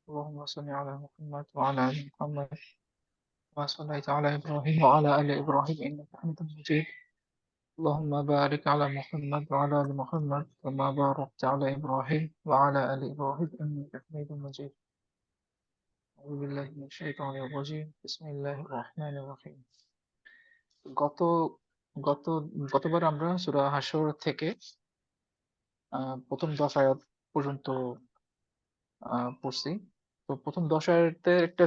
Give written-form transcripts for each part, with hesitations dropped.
اللهم صل على محمد وعلى آل محمد كما صليت على إبراهيم وعلى آل إبراهيم إنك حميد مجيد. اللهم بارك على محمد وعلى آل محمد كما باركت على إبراهيم وعلى آل إبراهيم إنك حميد مجيد. أعوذ بالله من الشيطان الرجيم بسم الله الرحمن الرحيم. গত গত গতবার আমরা সূরা হাশর থেকে প্রথম 10 আয়াত পর্যন্ত পড়ছি। তো প্রথম 10 আয়াতের একটা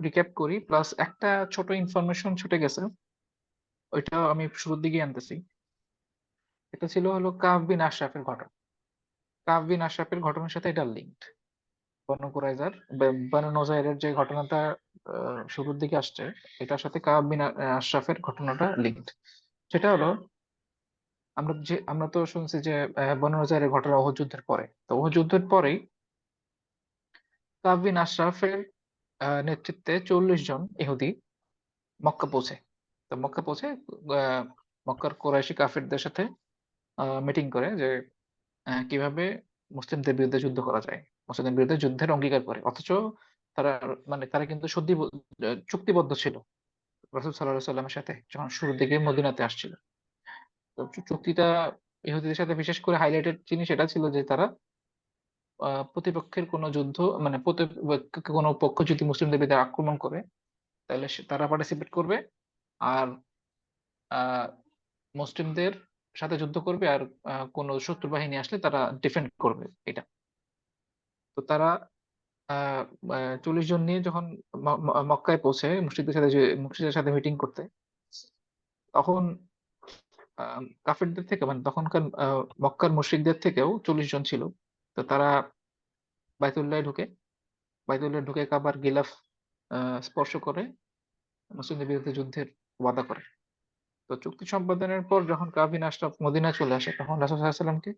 রিক্যাপ করি, প্লাস একটা ছোট ইনফরমেশন ছুটে গেছে, ওইটা আমি শুরুর দিকেই আনতেছি। এটা ছিল হলো কাব বিন আশরাফের ঘটনা। কাব বিন আশরাফের ঘটনার সাথে এটা লিঙ্কড। বনু কুরাইজার বনু নজাইরের যে ঘটনাটা শুরুর দিকে আসছে, এটার সাথে কাব বিন আশরাফের ঘটনাটা লিঙ্কড। সেটা হলো, আমরা তো শুনছি যে বনু নজাইরের ঘটনা ওহুদ যুদ্ধের পরে। তো ওহুদ যুদ্ধের পরেই কাব বিন আশরাফের নেতৃত্বে 40 জন ইহুদি মক্কা পৌঁছে। তো মক্কা পৌঁছে আহ, মক্কার কোরাইশি কাফিরদের সাথে মিটিং করে যে কিভাবে মুসলিমদের বিরুদ্ধে যুদ্ধ করা যায়, মুসলিমদের বিরুদ্ধে যুদ্ধের অঙ্গীকার করে। অথচ তারা তারা কিন্তু চুক্তিবদ্ধ ছিল রাসূল সাল্লাল্লাহু আলাইহি সাল্লামের সাথে যখন শুরুর দিকে মদিনাতে আসছিল। তো চুক্তিটা ইহুদিদের সাথে বিশেষ করে হাইলাইটেড জিনিস এটা ছিল যে তারা প্রতিপক্ষের কোনো যুদ্ধ, কোনো পক্ষ যদি মুসলিমদের বিরুদ্ধে আক্রমণ করে, তাহলে তারা পার্টিসিপেট করবে, আর আহ মুসলিমদের সাথে যুদ্ধ করবে, আর কোনো শত্রু বাহিনী আসলে তারা ডিফেন্ড করবে এটা। তো তারা 40 জন নিয়ে যখন মক্কায় পৌঁছে মুশরিকদের সাথে মিটিং করতে, তখন কাফিরদের থেকে, তখনকার মক্কার মুশরিকদের থেকেও 40 জন ছিল। তো তারা বাইতুল্লাহ ঢুকে বাইতুল্লাহ ঢুকে কাবার গিলাফ স্পর্শ করে মুসলিমদের বিরুদ্ধে যুদ্ধের ওয়াদা করে। তো চুক্তি সম্পাদনের পর যখন কাব বিন আশরাফ মদিনায় চলে আসে, তখন রাসূল সাল্লাল্লাহু আলাইহি সাল্লামকে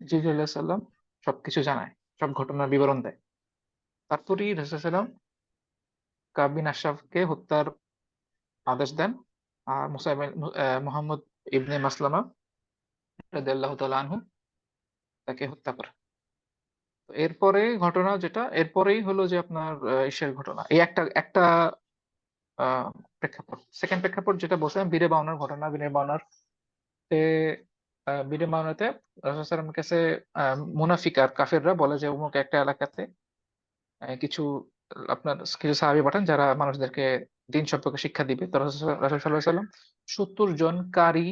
জিবরীল আলাইহিস সালাম সবকিছু জানায়, সব ঘটনার বিবরণ দেয়। তারপরেই রাসূল সাল্লাল্লাহু আলাইহি সাল্লাম কাব বিন আশরাফকে হত্যার আদেশ দেন, আর মুহাম্মদ ইবনে মাসলামা রাদিয়াল্লাহু তাআলা আনহু তাকে হত্যা করে। তো এরপরে ঘটনা যেটা, এরপরেই হলো যে আপনার ইসের ঘটনা, এই একটা একটা আহ, প্রেক্ষাপট। সেকেন্ড প্রেক্ষাপট যেটা বলছিলাম, বীরে বাউনার ঘটনা। তে বীরে বাউনাতে রাসূল সাল্লাল্লাহু আলাইহি ওয়াসাল্লামের কাছে মুনাফিক আর কাফেররা বলে যে অমুক একটা এলাকাতে কিছু সাহাবী পাঠান যারা মানুষদেরকে দিন সম্পর্কে শিক্ষা দিবে। তো রাসূল সাল্লাল্লাহু আলাইহি ওয়াসাল্লাম 70 জন কারি,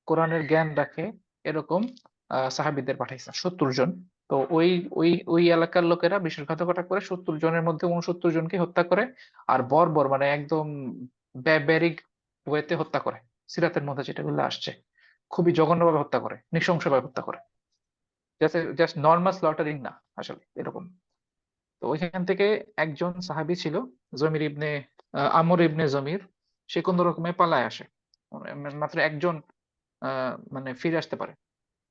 কোরআনের জ্ঞান রাখে এরকম সাহাবীদের পাঠাইছেন, 70 জন। তো ওই ওই ওই এলাকার লোকেরা বিশ্বাসঘাতকতা করে 70 জনের মধ্যে 69 জনকে হত্যা করে, আর বর্বর একদম ব্যারিক ওয়েতে হত্যা করে। সিরাতের মধ্যে যেটাগুলো আসছে, খুবই জঘন্যভাবে হত্যা করে, নৃশংসভাবে হত্যা করে। জাস্ট নর্মাল স্লটারিং না, আসলে এরকম। তো ওইখান থেকে একজন সাহাবী ছিল, জমির ইবনে আমর ইবনে জমির। সে কোন রকমে পালায় আসে, মাত্র একজন ফিরে আসতে পারে।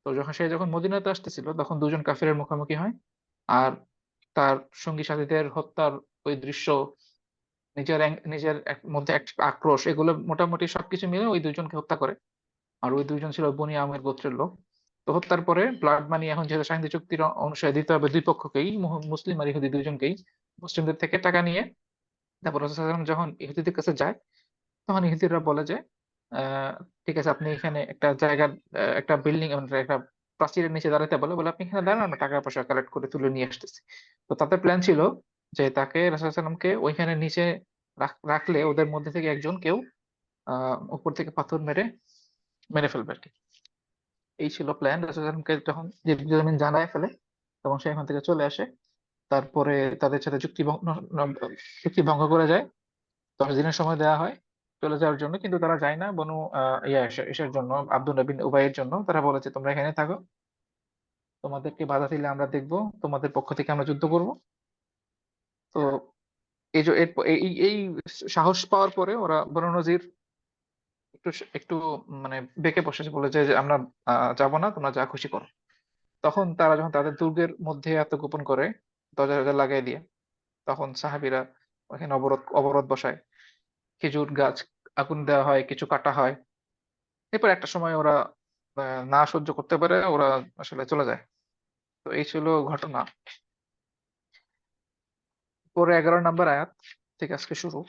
তো যখন মদিনাতে আসতেছিল, তখন দুজন কাফিরের মুখোমুখি হয়। আর তার সঙ্গী সাথীদের হত্যার ওই দৃশ্য, নিজের মধ্যে এক আক্রোশ, এগুলো মোটামুটি সবকিছু মিলে ওই দুইজনকে হত্যা করে। আর ওই দুইজন ছিল বনি আমের গোত্রের লোক। তো হত্যার পরে ব্লাড মানি, এখন যেহেতু শান্তি চুক্তির অনুসারে দিতে হবে দুই পক্ষকেই, মুসলিম আর ইহুদি দুইজনকেই, মুসলিমদের থেকে টাকা নিয়ে তারপর রাসূল সাল্লাল্লাহু আলাইহি ওয়াসাল্লাম যখন ইহুদিদের কাছে যায়, তখন ইহুদিরা বলে যে আহ, ঠিক আছে, আপনি এখানে একটা জায়গা, একটা বিল্ডিং, একটা প্রাচীরের নিচে দাঁড়াতে বলে বলে আপনি এখানে দাঁড়ান, আমরা টাকা পয়সা কালেক্ট করে তুলে নিয়ে আসতেছি। তো তাদের প্ল্যান ছিল যে তাকে, রাসূল সাল্লাল্লাহু আলাইহি ওয়াসাল্লামকে ওইখানে নিচে রাখলে ওদের মধ্যে থেকে একজন কেউ উপর থেকে পাথর মেরে মেরে ফেলবে আর কি। এই ছিল প্ল্যান। রাসূল সাল্লাল্লাহু আলাইহি ওয়াসাল্লামকে যখন জিবরিল জানায় ফেলে, তখন সে এখান থেকে চলে আসে। তারপরে তাদের সাথে চুক্তি ভঙ্গ করে যায়। 10 দিনের সময় দেওয়া হয় চলে যাওয়ার জন্য, কিন্তু তারা যায় না। বনু ইসের জন্য, আব্দুল্লাহ বিন উবাইয়ের জন্য তারা বলেছে তোমরা এখানে থাকো, তোমাদেরকে বাধা দিলে আমরা দেখবো, তোমাদের পক্ষ থেকে আমরা যুদ্ধ করব। তো এই যে এই সাহস পাওয়ার পরে ওরা, বনু নজির একটু একটু বেঁকে বসে বলে যে আমরা যাব না, তোমরা যা খুশি করো। তখন তারা যখন তাদের দুর্গের মধ্যে আত্মগোপন করে, দরজা টরজা লাগাই দিয়ে, তখন সাহাবীরা ওখানে অবরোধ অবরোধ বসায়। খেজুর গাছ আগুন দেওয়া হয়, কিছু কাটা হয়। এরপর একটা সময় ওরা না সহ্য করতে পারে, ওরা আসলে চলে যায়। তো এই ছিল ঘটনা। পরে 11 নম্বর আয়াত থেকে আজকে শুরু,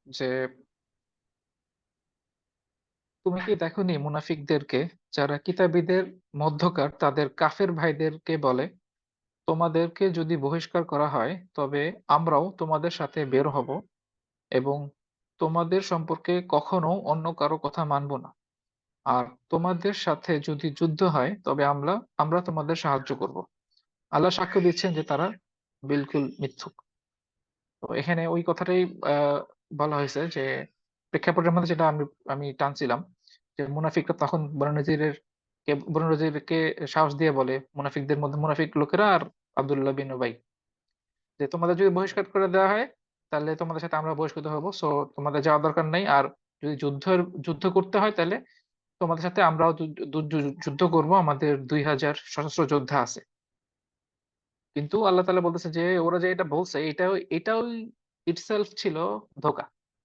যে তুমি কি দেখোনি মুনাফিকদেরকে, যারা কিতাবীদের মধ্যকার তাদের কাফের ভাইদেরকে বলে, তোমাদেরকে যদি বহিষ্কার করা হয় তবে আমরাও তোমাদের সাথে বের হব এবং তোমাদের সম্পর্কে কখনো অন্য কারো কথা মানব না। আর তোমাদের সাথে যদি যুদ্ধ হয় তবে আমরা আমরা তোমাদের সাহায্য করব। আল্লাহ সাক্ষ্য দিচ্ছেন যে তারা বিলকুল মিথ্যুক। তো এখানে ওই কথাটাই আহ, বলা হয়েছে যে প্রেক্ষাপটের মধ্যে যেটা আমি আমি টানছিলাম, যে মুনাফিকরা তখন বনু নজীরকে সাহস দিয়ে বলে, মুনাফিকদের মধ্যে মুনাফিক লোকেরা আর আব্দুল্লাহ বিন উবাই, যে তোমাদের যদি বহিষ্কার করে দেওয়া হয় তাহলে তোমাদের সাথে আমরা বহিষ্কৃত হব, সো তোমাদের যাওয়ার দরকার নেই। আর যদি যুদ্ধ করতে হয় তাহলে তোমাদের সাথে আমরাও যুদ্ধ করব, আমাদের 2000 সশস্ত্র যোদ্ধা আছে। কিন্তু আল্লাহ তাআলা বলতেছে যে ওরা যে এটা বলছে, এটাও ইটসেলফ ছিল ধোঁকা।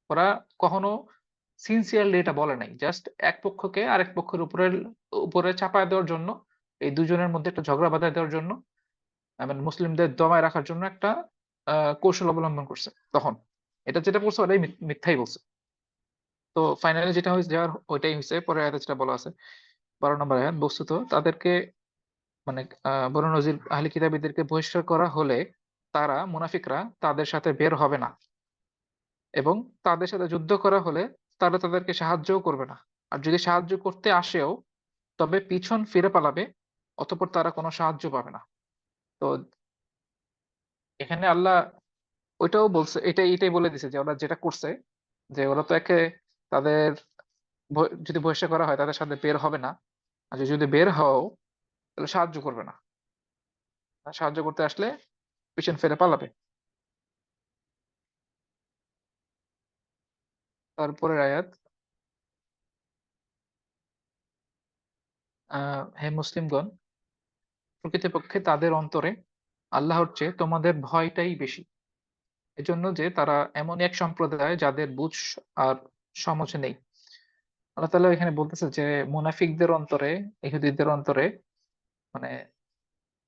ওরা কখনো সিনসিয়ারলি এটা বলে নাই, জাস্ট এক পক্ষকে আরেক পক্ষের উপরে উপরে চাপায় দেওয়ার জন্য, এই দুজনের মধ্যে একটা ঝগড়া বাঁধায় দেওয়ার জন্য, মানে মুসলিমদের দমায় রাখার জন্য একটা কৌশল অবলম্বন করছে তখন। এটা যেটা বলছে ওটাই মিথ্যাই বলছে। তো ফাইনালি যেটা হয়েছে যার ওইটাই হয়েছে, পরে আয়াতে যেটা বলা আছে 12 নম্বর আয়াত, বস্তুত তাদেরকে মানে বনু নজির আহলি কিতাবীদেরকে বহিষ্কার করা হলে তারা মুনাফিকরা তাদের সাথে বের হবে না, এবং তাদের সাথে যুদ্ধ করা হলে তারা তাদেরকে সাহায্যও করবে না। আর যদি সাহায্য করতে আসেও তবে পিছন ফিরে পালাবে, অতঃপর তারা কোনো সাহায্য পাবে না। তো এখানে আল্লাহ ওইটাও বলছে, এটাই বলে দিছে যে ওরা যেটা করছে, যে ওরা তো একে তাদের যদি বহিষ্কার করা হয় তাদের সাথে বের হবে না, আর যদি বের হও তাহলে সাহায্য করবে না, আর সাহায্য করতে আসলে পিছন ফিরে পালাবে। তারপরের আয়াত, হে মুসলিমগণ, প্রকৃতপক্ষে তাদের অন্তরে আল্লাহর চেয়ে তোমাদের ভয়টাই বেশি, এজন্য যে তারা এমন এক সম্প্রদায় যাদের বুঝ আর সমঝ নেই। আল্লাহ তাআলা এখানে বলতেছে যে মুনাফিকদের অন্তরে, ইহুদীদের অন্তরে, মানে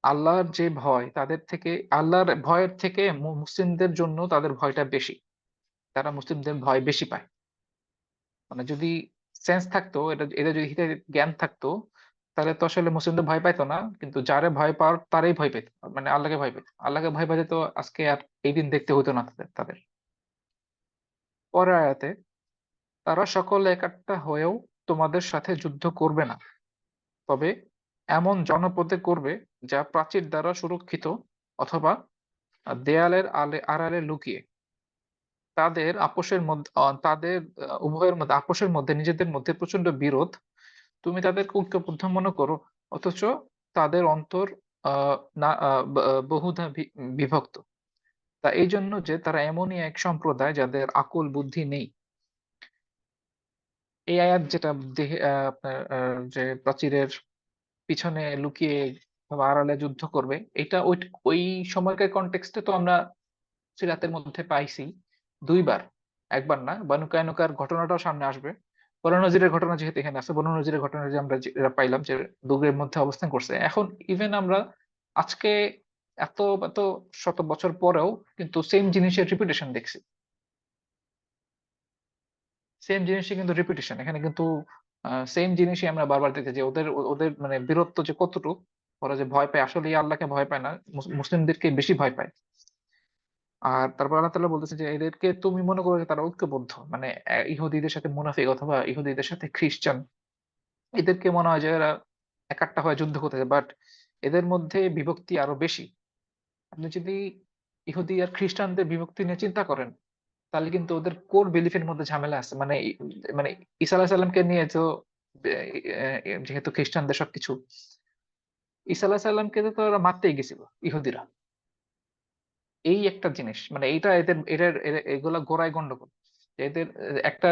আল্লাহর যে ভয় তাদের থেকে, আল্লাহর ভয়ের থেকে মুসলিমদের জন্য তাদের ভয়টা বেশি। তারা মুসলিমদের ভয় বেশি পায়। মানে যদি সেন্স থাকতো, এটা যদি জ্ঞান থাকতো, তাহলে তো আসলে মুসলিমদের ভয় পাইতো না, কিন্তু যারে ভয় পাওয়ার তারাই ভয় পেত, মানে আল্লাহকে ভয় পেত। আল্লাহকে ভয় পেতে তো আজকে আর এই দিন দেখতে হতো না তাদের। পরের আয়াতে, তারা সকলে একাট্টা হয়েও তোমাদের সাথে যুদ্ধ করবে না, তবে এমন জনপদে করবে যা প্রাচীর দ্বারা সুরক্ষিত অথবা দেয়ালের আড়ালে লুকিয়ে। তাদের উভয়ের মধ্যে আপোষের মধ্যে নিজেদের মধ্যে প্রচন্ড বিরোধ, তুমি তাদেরকে ঐক্যবদ্ধ মনে করো, অথচ তাদের অন্তর বহুধা বিভক্ত। তা এই জন্য যে তারা এমনই এক সম্প্রদায় যাদের আকল বুদ্ধি নেই। এই আয়াত যেটা আপনার যে প্রাচীরের পিছনে লুকিয়ে বা আড়ালে যুদ্ধ করবে, এটা ওই ওই সময়কার কনটেক্সটে তো আমরা সিরাতের মধ্যে পাইছি দুইবার, একবার না। বানু কায়নুকার ঘটনাটাও সামনে আসবে। বনু নজিরের ঘটনা যেহেতু এখানে আছে, বনু নজিরের ঘটনা যে আমরা যেটা পাইলাম যে দুর্গের মধ্যে অবস্থান করছে, এখন ইভেন আমরা আজকে এত এত শত বছর পরেও কিন্তু সেম জিনিসের রিপিটেশন দেখছি। সেম জিনিসই কিন্তু রিপিটেশন এখানে কিন্তু, সেম জিনিসই আমরা বারবার দেখছি যে ওদের ওদের মানে বীরত্ব যে কতটুকু, ওরা যে ভয় পায়, আসলে আল্লাহকে ভয় পায় না, মুসলিমদেরকে বেশি ভয় পায়। আর তারপর আল্লাহ তাআলা বলতেছে যে এদেরকে তুমি মনে করো যে তারা ঐক্যবদ্ধ, মানে ইহুদীদের সাথে মুনাফিক অথবা ইহুদীদের সাথে খ্রিস্টান, এদেরকে মনে হয় যে এরা একাট্টা হয়ে যুদ্ধ করতেছে, বাট এদের মধ্যে বিভক্তি আরো বেশি। আপনি যদি ইহুদি আর খ্রিস্টানদের বিভক্তি নিয়ে চিন্তা করেন, তাহলে কিন্তু ওদের কোর বিলিফের মধ্যে ঝামেলা আছে। মানে ঈসা আলাইহিস সালামকে নিয়ে তো যেহেতু খ্রিস্টানদের সবকিছু, ঈসা আলাইহিস সালামকে তো ওরা মারতেই গেছিল ইহুদিরা। এই একটা জিনিস, মানে এইটা এগুলা গোড়ায় গন্ডগোল। এদের একটা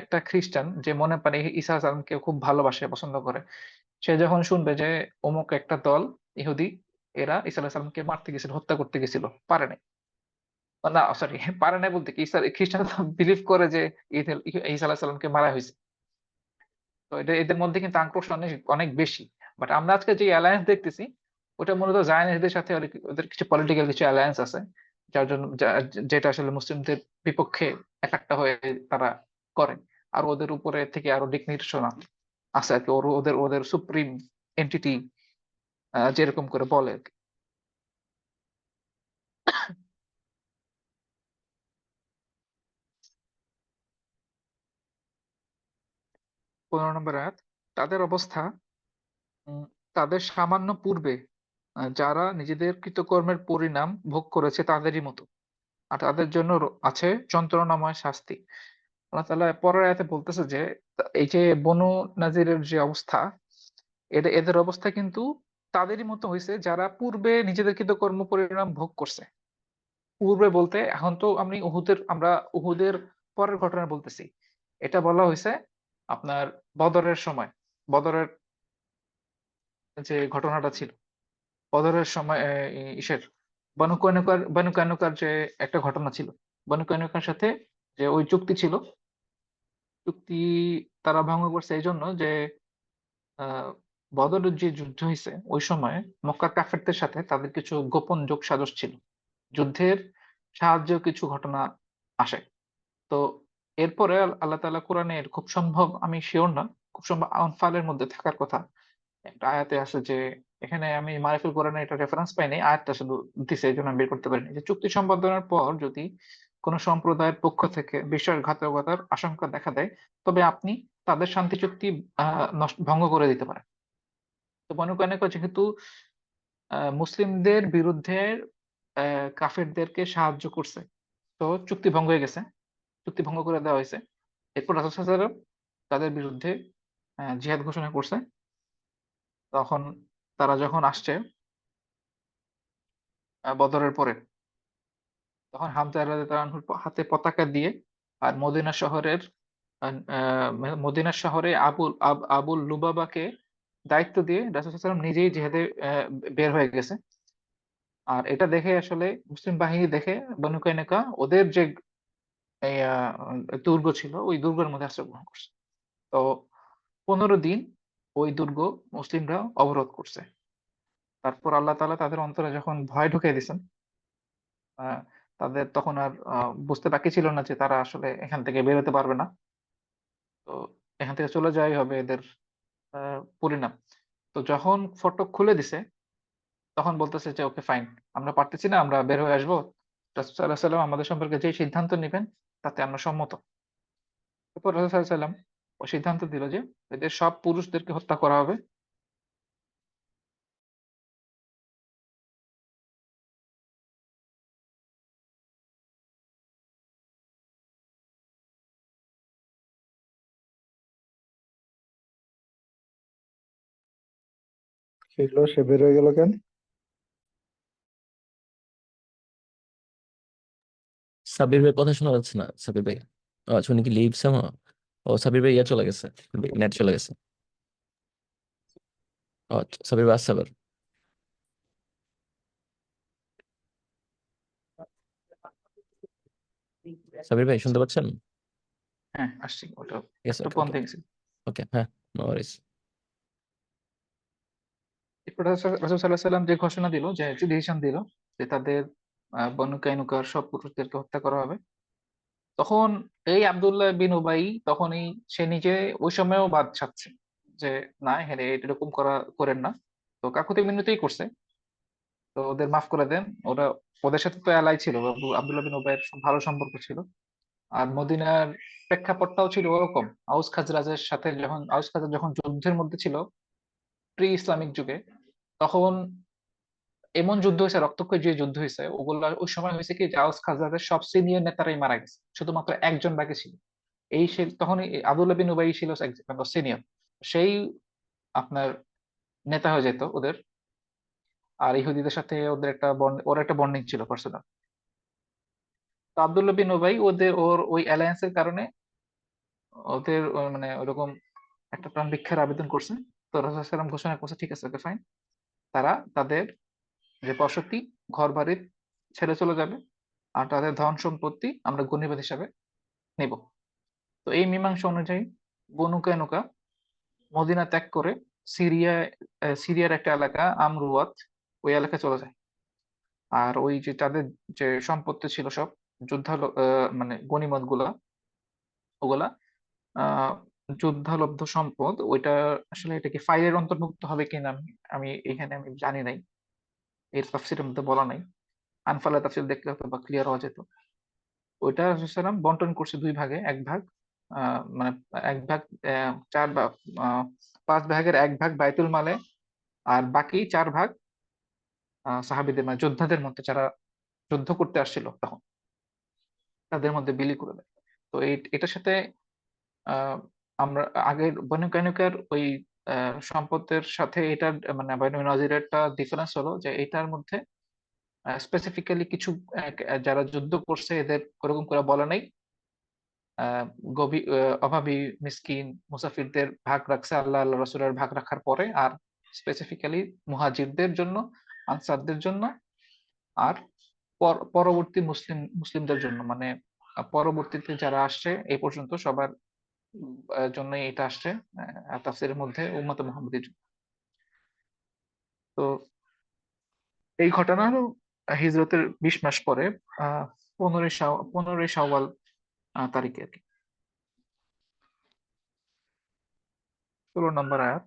একটা খ্রিস্টান যে মনে পারে ঈসা আলাইহিস সালামকে খুব ভালোবাসে, পছন্দ করে, সে যখন শুনবে যে অমুক একটা দল ইহুদি, এরা ঈসা আলাইহিস সালামকে মারতে গেছিল, হত্যা করতে গেছিল, পারে নাই। না সরি, পারে নাই বলতে কি, খ্রিস্টান বিলিভ করে যে ঈসা আলাইহিস সালামকে মারা হয়েছে। তো এদের মধ্যে কিন্তু আক্রোশ অনেক অনেক বেশি। বাট আমরা আজকে যে অ্যালায়েন্স দেখতেছি, ওটা মূলত জায়নিস্টদের সাথে ওদের কিছু পলিটিক্যাল কিছু অ্যালায়েন্স আছে, যার জন্য যেটা আসলে মুসলিমদের বিপক্ষে একাট্টা হয়ে তারা করে। আর ওদের উপরে থেকে আরো দিক নির্দেশনা আছে আর কি, ওদের ওদের সুপ্রিম এন্টিটি যেরকম করে বলে আর কি। 15 নম্বর আয়াত, তাদের অবস্থা তাদের সামান্য পূর্বে যারা নিজেদের কৃতকর্মের পরিণাম ভোগ করেছে তাদেরই মতো, আর তাদের জন্য আছে যন্ত্রণাময় শাস্তি। আল্লাহ তাআলা পরের আয়াতে বলতেছে যে এই যে বনু নাজিরের যে অবস্থা, এদের অবস্থা কিন্তু তাদেরই মতো হয়েছে যারা পূর্বে নিজেদের কৃতকর্ম পরিণাম ভোগ করছে। পূর্বে বলতে এখন তো আমরা উহুদের পরের ঘটনা বলতেছি। এটা বলা হয়েছে আপনার বদরের সময়, বদরের যে ঘটনাটা ছিল, বদরের সময় ইসের বনু কৈনুকার যে একটা ঘটনা ছিল, বনু কৈনুকার সাথে যে ওই চুক্তি ছিল, চুক্তি তারা ভঙ্গ করছে এই জন্য যে আহ বদরের যে যুদ্ধ হয়েছে ওই সময় মক্কার কাফেরদের সাথে তাদের কিছু গোপন যোগসাজশ ছিল, যুদ্ধের সাহায্যেও কিছু ঘটনা আসে। তো এরপরে আল্লাহ তাআলা কোরআনের, খুব সম্ভব আমি শিওর না, খুব সম্ভব আনফালের মধ্যে থাকার কথা, একটা আয়াতে আছে যে, এখানে আমি মারিফুল কোরআনে এটা রেফারেন্স পাইনি, আয়াতটা শুধু দিছে এই জন্য আমি বের করতে পারিনি, যে চুক্তি সম্পাদনের পর যদি কোন সম্প্রদায়ের পক্ষ থেকে বিশ্বাসঘাতকতার আশঙ্কা দেখা দেয় তবে আপনি তাদের শান্তি চুক্তি ভঙ্গ করে দিতে পারেন। তো বনু কায়নুকা যেহেতু মুসলিমদের বিরুদ্ধে কাফেরদেরকে সাহায্য করছে, তো চুক্তি ভঙ্গ হয়ে গেছে, চুক্তি ভঙ্গ করে দেওয়া হয়েছে। এরপর রাসূল সাল্লাল্লাহু আলাইহি ওয়াসাল্লাম তাদের বিরুদ্ধে জিহাদ ঘোষণা করছে। তখন তারা যখন আসছে বদরের পরে, তখন হামজা রাদিয়াল্লাহু আনহুর হাতে পতাকা দিয়ে আর আহ, মদিনা শহরে আবুল লুবাবাকে দায়িত্ব দিয়ে রাসূল সাল্লাল্লাহু আলাইহি ওয়াসাল্লাম নিজেই জিহাদে বের হয়ে গেছে। আর এটা দেখে আসলে মুসলিম বাহিনী দেখে বনু কায়নুকা ওদের যে এই দুর্গ ছিল ওই দুর্গের মধ্যে আশ্রয় গ্রহণ করছে। তো 15 দিন ওই দুর্গ মুসলিমরা অবরোধ করছে। তারপর আল্লাহ তাআলা তাদের অন্তরে যখন ভয় ঢুকিয়ে দিয়েছেন, আহ, তাদের তখন আর বুঝতে বাকি ছিল না যে তারা আসলে এখান থেকে বেরোতে পারবে না। তো এখান থেকে চলে যাওয়াই হবে এদের পরিণাম। তো যখন ফটক খুলে দিছে তখন বলতেছে যে ওকে ফাইন, আমরা পারতেছি না, আমরা বের হয়ে আসবো, রাসূল সাল্লাল্লাহু আলাইহি ওয়াসাল্লাম আমাদের সম্পর্কে যে সিদ্ধান্ত নেবেন তাতে আমরা সম্মত। এরপর রাসূল সাল্লাল্লাহু আলাইহি ওয়াসাল্লাম ও সিদ্ধান্ত দিল যে এদের সব পুরুষদেরকে হত্যা করা হবে। সেগুলো সে বের হয়ে গেল কেন? সাবির ভাই কথা শোনা যাচ্ছে না, সাবির ভাই। আচ্ছা, উনি কি লিভস আমার? ও, সাবির ভাই ইয়া চলে গেছে, নেট চলে গেছে। আচ্ছা, সাবির ভাই আসছে আবার। সাবির ভাই শুনতে পাচ্ছেন? হ্যাঁ, আসছি, ওটা ঠিক আছে, একটু ওকে ওকে বন্ধ গেছে। ওকে, হ্যাঁ, নো ওয়ারিস। এরপর রাসূল সাল্লাল্লাহু আলাইহি ওয়াসাল্লাম যে ঘোষণা দিল, যে ডিসিশন দিল যে তাদের বনু কায়নুকার সব পুরুষদেরকে হত্যা করা হবে, তখন এই আব্দুল্লাহ বিন উবাই তখনই সে নিজে ওই সময়ও বাদ চাচ্ছে যে না, হ্যাঁ এরকম করেন না। তো কাকুতি মিনতিই করছে, তো ওদের মাফ করে দেন। ওদের সাথে তো এলাই ছিল, আব্দুল্লাহ বিন উবাইয়ের ভালো সম্পর্ক ছিল। আর মদিনার প্রেক্ষাপটটাও ছিল ওরকম, আউস খাজরাজ যখন যুদ্ধের মধ্যে ছিল প্রি ইসলামিক যুগে, তখন এমন যুদ্ধ হয়েছে, রক্তক্ষয়ী যে যুদ্ধ হয়েছে ওগুলা ওই সময় হয়েছে কি, যে আউস খাজরাজের সব সিনিয়র নেতারাই মারা গেছে, শুধুমাত্র একজন বাকি ছিল। তখন আব্দুল্লাহ বিন উবাই ছিল একজন সিনিয়র, সেই আপনার নেতা হয়ে যেত ওদের। আর ইহুদিদের সাথে ওর একটা বন্ডিং ছিল পার্সোনাল। তো আব্দুল্লাহ বিন উবাই ওর ওই অ্যালায়েন্সের কারণে মানে ওরকম একটা প্রাণ ভিক্ষার আবেদন করছে। তো রাসূল সাল্লাল্লাহু আলাইহি ওয়াসাল্লাম ঘোষণা করছে ঠিক আছে, ওকে ফাইন, তারা তাদের যে বসতি, ঘর বাড়ি ছেড়ে চলে যাবে, আর তাদের ধন সম্পত্তি আমরা গনিমত হিসাবে নিব। তো এই মীমাংসা অনুযায়ী বনু কায়নুকা মদিনা ত্যাগ করে সিরিয়ার একটা এলাকা আমরুয়াত, ওই এলাকায় চলে যায়। আর ওই যে তাদের যে সম্পত্তি ছিল সব যুদ্ধালো মানে গনিমত গুলা ওগুলা আহ যুদ্ধালব্ধ সম্পদ, ওইটা আসলে এটা কি ফাইলের অন্তর্ভুক্ত হবে কিনা আমি এখানে আমি জানি নাই, এর তাফসীরের মধ্যে বলা নাই। আনফালের তাফসীর দেখলে হয়তো বা ক্লিয়ার হওয়া যেত। ওইটা রাসূলুল্লাহ বন্টন করছে দুই ভাগে, এক ভাগ মানে এক ভাগ, চার ভাগ, পাঁচ ভাগের এক ভাগ বাইতুল মালে, আর বাকি চার ভাগ সাহাবীদের মানে যোদ্ধাদের মধ্যে যারা যুদ্ধ করতে আসছিল তখন তাদের মধ্যে বিলি করে দেয়। তো এটার সাথে আহ আমরা আগের বনু কানুকার ওই সম্পদের সাথে এটার মানে বনু নজিরেরটা ডিফারেন্স হলো যে এটার মধ্যে স্পেসিফিক্যালি কিছু যারা যুদ্ধ করছে এদের ওরকম করে বলা নেই। অভাবী মিসকিন মুসাফিরদের ভাগ রাখছে আল্লাহ আল্লাহ রসুলের ভাগ রাখার পরে, আর স্পেসিফিক্যালি মুহাজিরদের জন্য, আনসারদের জন্য, আর পরবর্তী মুসলিমদের জন্য, মানে পরবর্তীতে যারা আসছে এই পর্যন্ত সবার জন্যই এটা আসছে তাফসীরের মধ্যে উম্মতে মুহাম্মদীর জন্য। তো এই ঘটনা হলো হিজরতের 20 মাস পরে 15ই শাওয়াল তারিখে আর কি। 16 নম্বর আয়াত।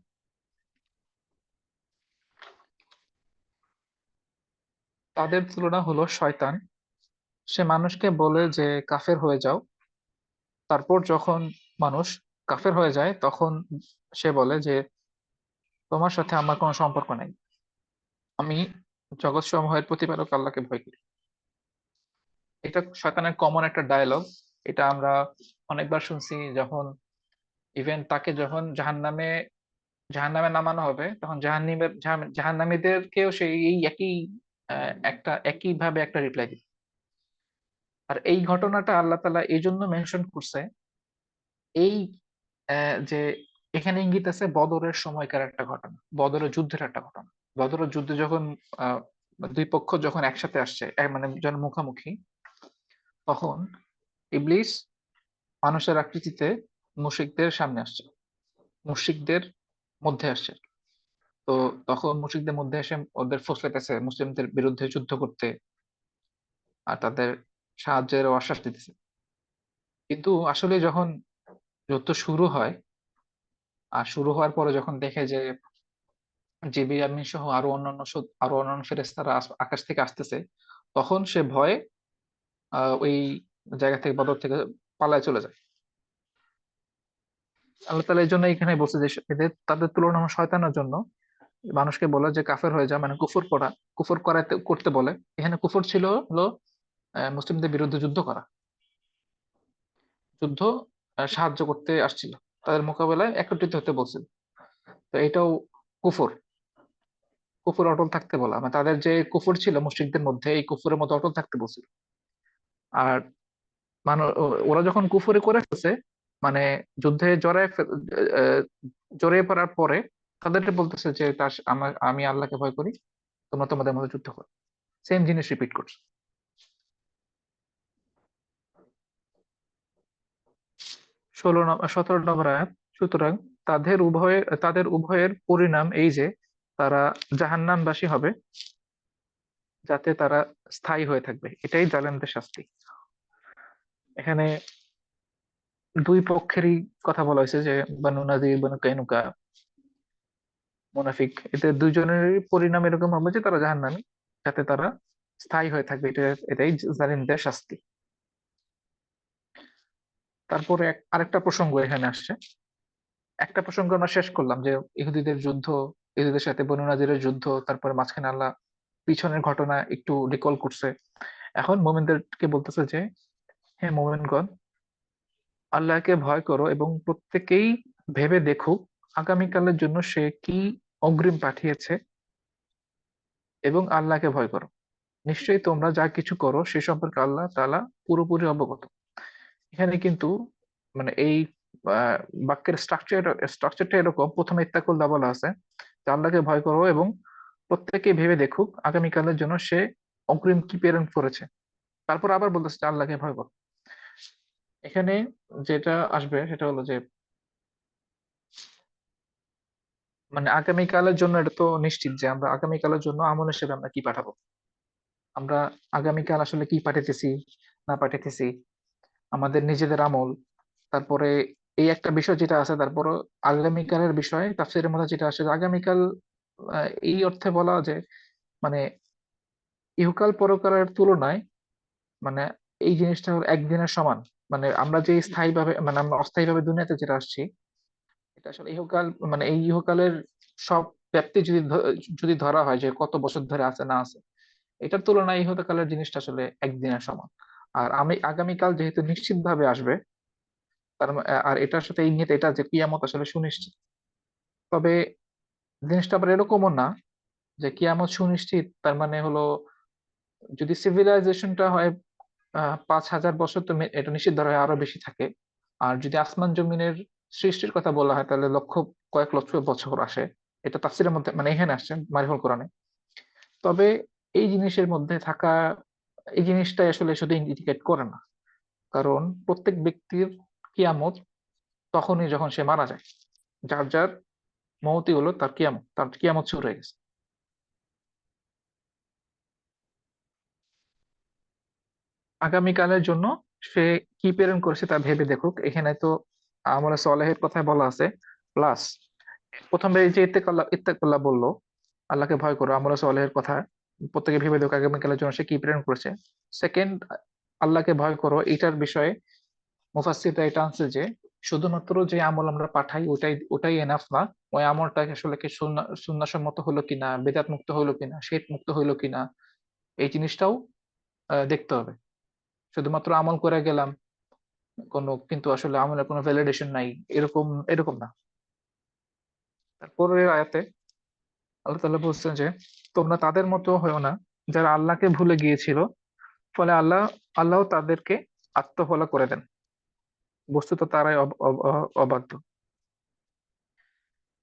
তাদের তুলনা হলো শয়তান, সে মানুষকে বলে যে কাফের হয়ে যাও, তারপর যখন মানুষ কাফের হয়ে যায় তখন সে বলে যে তোমার সাথে আমার কোনো সম্পর্ক নাই, আমি জগৎ সমূহের প্রতিপালক আল্লাহকে ভয় করি। এটা শয়তানের কমন একটা ডায়লগ। এটা আমরা অনেকবার শুনছি, যখন ইভেন তাকে যখন জাহান্নামে নামানো হবে তখন জাহান্নামীদেরকেও সেই এই একই একটা একই ভাবে একটা রিপ্লাই দিবে। আর এই ঘটনাটা আল্লাহ তাআলা এই জন্য মেনশন করছে, এই যে এখানে ইঙ্গিত আছে বদরের সময়কার একটা ঘটনা, বদরের যুদ্ধের একটা ঘটনা। বদরের যুদ্ধে যখন আহ, দুই পক্ষ যখন একসাথে আসছে, মানে যখন মুখামুখি, তখন ইবলিস মানুষের আকৃতিতে মুশরিকদের সামনে আসছে, মুশরিকদের মধ্যে আসছে। তো তখন মুশরিকদের মধ্যে এসে ওদের ফুসলাতেছে মুসলিমদের বিরুদ্ধে যুদ্ধ করতে, আর তাদের সাহায্যের আশ্বাস দিতেছে। কিন্তু আসলে যখন যুদ্ধ শুরু হয়, আর শুরু হওয়ার পরে যখন দেখে যে জিবরিল আমিন সহ আরো অন্যান্য ফেরেশতারা আকাশ থেকে আসতেছে, তখন সে ভয়ে ওই জায়গা থেকে, বদর থেকে পালায় চলে যায়। আল্লাহ তাআলা এই জন্য এখানে বলছে যে তাদের তুলনা শয়তানের জন্য মানুষকে বলে যে কাফের হয়ে যায়, মানে কুফর করা, কুফর করতে বলে। এখানে কুফর ছিল হলো মুসলিমদের বিরুদ্ধে যুদ্ধ করা, যুদ্ধ সাহায্য করতে আসছিল, তাদের মোকাবেলায় একত্রিত হতে বলছিল। তো এটাও কুফর, কুফর অটল থাকতে বলা, মানে তাদের যে কুফর ছিল মুশরিকদের মধ্যে, এই কুফরের মধ্যে অটল থাকতে বলছিল। আর ওরা যখন কুফরি করে ফেলছে, মানে যুদ্ধে আহ, জড়িয়ে পড়ার পরে তাদেরকে বলতেছে যে আমি আল্লাহকে ভয় করি, তোমরা তোমাদের মধ্যে যুদ্ধ করো। সেম জিনিস রিপিট করছে। 17 নম্বর আয়াত। সুতরাং তাদের উভয়ের পরিণাম এই যে তারা জাহান্নামবাসী হবে, যাতে তারা স্থায়ী হয়ে থাকবে, এটাই জালেমদের শাস্তি। এখানে দুই পক্ষেরই কথা বলা হয়েছে, যে বানু নাযির বানু কাইনুকা মুনাফিক, এদের দুইজনেরই পরিণাম এরকম হবে যে তারা জাহান্নামী, যাতে তারা স্থায়ী হয়ে থাকবে, এটাই জালিমদের শাস্তি। তারপরে আরেকটা প্রসঙ্গ এখানে আসছে। একটা প্রসঙ্গ আমরা শেষ করলাম যে ইহুদিদের যুদ্ধ, ইহুদিদের সাথে বনু নাজিরের যুদ্ধ, তারপরে মাঝখানে আল্লাহ পিছনের ঘটনা একটু রিকল করছে। এখন মোমেনদেরকে বলতেছে যে হে মোমেনগণ, আল্লাহকে ভয় করো এবং প্রত্যেকেই ভেবে দেখুক আগামীকালের জন্য সে কি অগ্রিম পাঠিয়েছে, এবং আল্লাহকে ভয় করো। নিশ্চয়ই তোমরা যা কিছু করো সে সম্পর্কে আল্লাহ তাআলা পুরোপুরি অবগত। এখানে কিন্তু মানে এই আহ, বাক্যের স্ট্রাকচারটা এরকম, প্রথমে ইত্তাকুল্লাহ বলা আছে যে আল্লাহকে ভয় করো এবং প্রত্যেকে ভেবে দেখুক আগামীকালের জন্য সে অগ্রিম কি প্রেরণ করেছে। তারপর আবার বলতেছে যে আল্লাহকে ভয় করো। এখানে যেটা আসবে সেটা হলো যে মানে আগামীকালের জন্য এটা তো নিশ্চিত যে আমরা আগামীকালের জন্য আমল হিসেবে আমরা কি পাঠাবো। আমরা আগামীকাল আসলে কি পাঠাইতেছি না পাঠাইতেছি, আমাদের নিজেদের আমল, তারপরে এই একটা বিষয় যেটা আছে, তারপরে আগামীকালের বিষয় তাফসীরের মধ্যে যেটা আসে, আগামীকাল এই অর্থে বলা যে মানে ইহকাল পরকালের তুলনায় মানে এই জিনিসটা হলো একদিনের সমান। মানে আমরা যে স্থায়ীভাবে মানে আমরা অস্থায়ীভাবে দুনিয়াতে যেটা আসছি, এটা আসলে ইহকাল মানে এই ইহকালের সব ব্যাপ্তি যদি ধরা হয় যে কত বছর ধরে আছে না আছে, এটার তুলনায় ইহকালের জিনিসটা আসলে একদিনের সমান। আর আমি আগামীকাল যেহেতু নিশ্চিত ভাবে আসবে, আর এটার সাথে ইঙ্গিত এটা যে কিয়ামত আসলে সুনিশ্চিত। তবে জিনিসটা আবার এরকমও না যে কিয়ামত সুনিশ্চিত তার মানে হলো, যদি সিভিলাইজেশনটা হয় ৫,০০০ বছর, তো এটা নিশ্চিত ধরা হয় আরো বেশি থাকে। আর যদি আসমান জমিনের সৃষ্টির কথা বলা হয় তাহলে কয়েক লক্ষ বছর আসে। এটা তাফসীরের মধ্যে মানে এখানে আসছে মারিফুল কোরআনে। তবে এই জিনিসের মধ্যে থাকা এই জিনিসটাই আসলে শুধু ইন্ডিকেট করে না, কারণ প্রত্যেক ব্যক্তির কিয়ামত তখনই যখন সে মারা যায়। যার যার মওতই হলো তার কিয়ামত শুরু হয়ে গেছে। আগামীকালের জন্য সে কি প্রেরণ করেছে তা ভেবে দেখুক। এখানে তো আমলে সলেহের কথা বলা আছে, প্লাস প্রথমে এই যে ইত্তাকুল্লাহ বললো, আল্লাহকে ভয় করো, আমলে সলেহের কথা প্রত্যেকে ভেবে দেখুক আগামীকালের জন্য সে কি প্রেরণ করেছে। সেকেন্ড, আল্লাহকে ভয় করো, এইটার বিষয়ে মুফাসসিররা এটা আনছে যে শুধুমাত্র যে আমল আমরা পাঠাই ওটাই এনাফ না। ওই আমলটা আসলে কি সুন্নাহ সম্মত হলো কিনা, বেদাত মুক্ত হলো কিনা, শিরক মুক্ত হলো কিনা, এই জিনিসটাও দেখতে হবে। শুধুমাত্র আমল করে গেলাম কিন্তু আসলে আমলের কোনো ভ্যালিডেশন নাই, এরকম এরকম না। তারপরের আয়াতে আল্লাহ তাআলা বলছেন যে তোমরা তাদের মতো হয়ো না যারা আল্লাহকে ভুলে গিয়েছিল, ফলে আল্লাহ তাদেরকে আত্মভোলা করে দেন। বস্তুত তারাই অবাধ্য।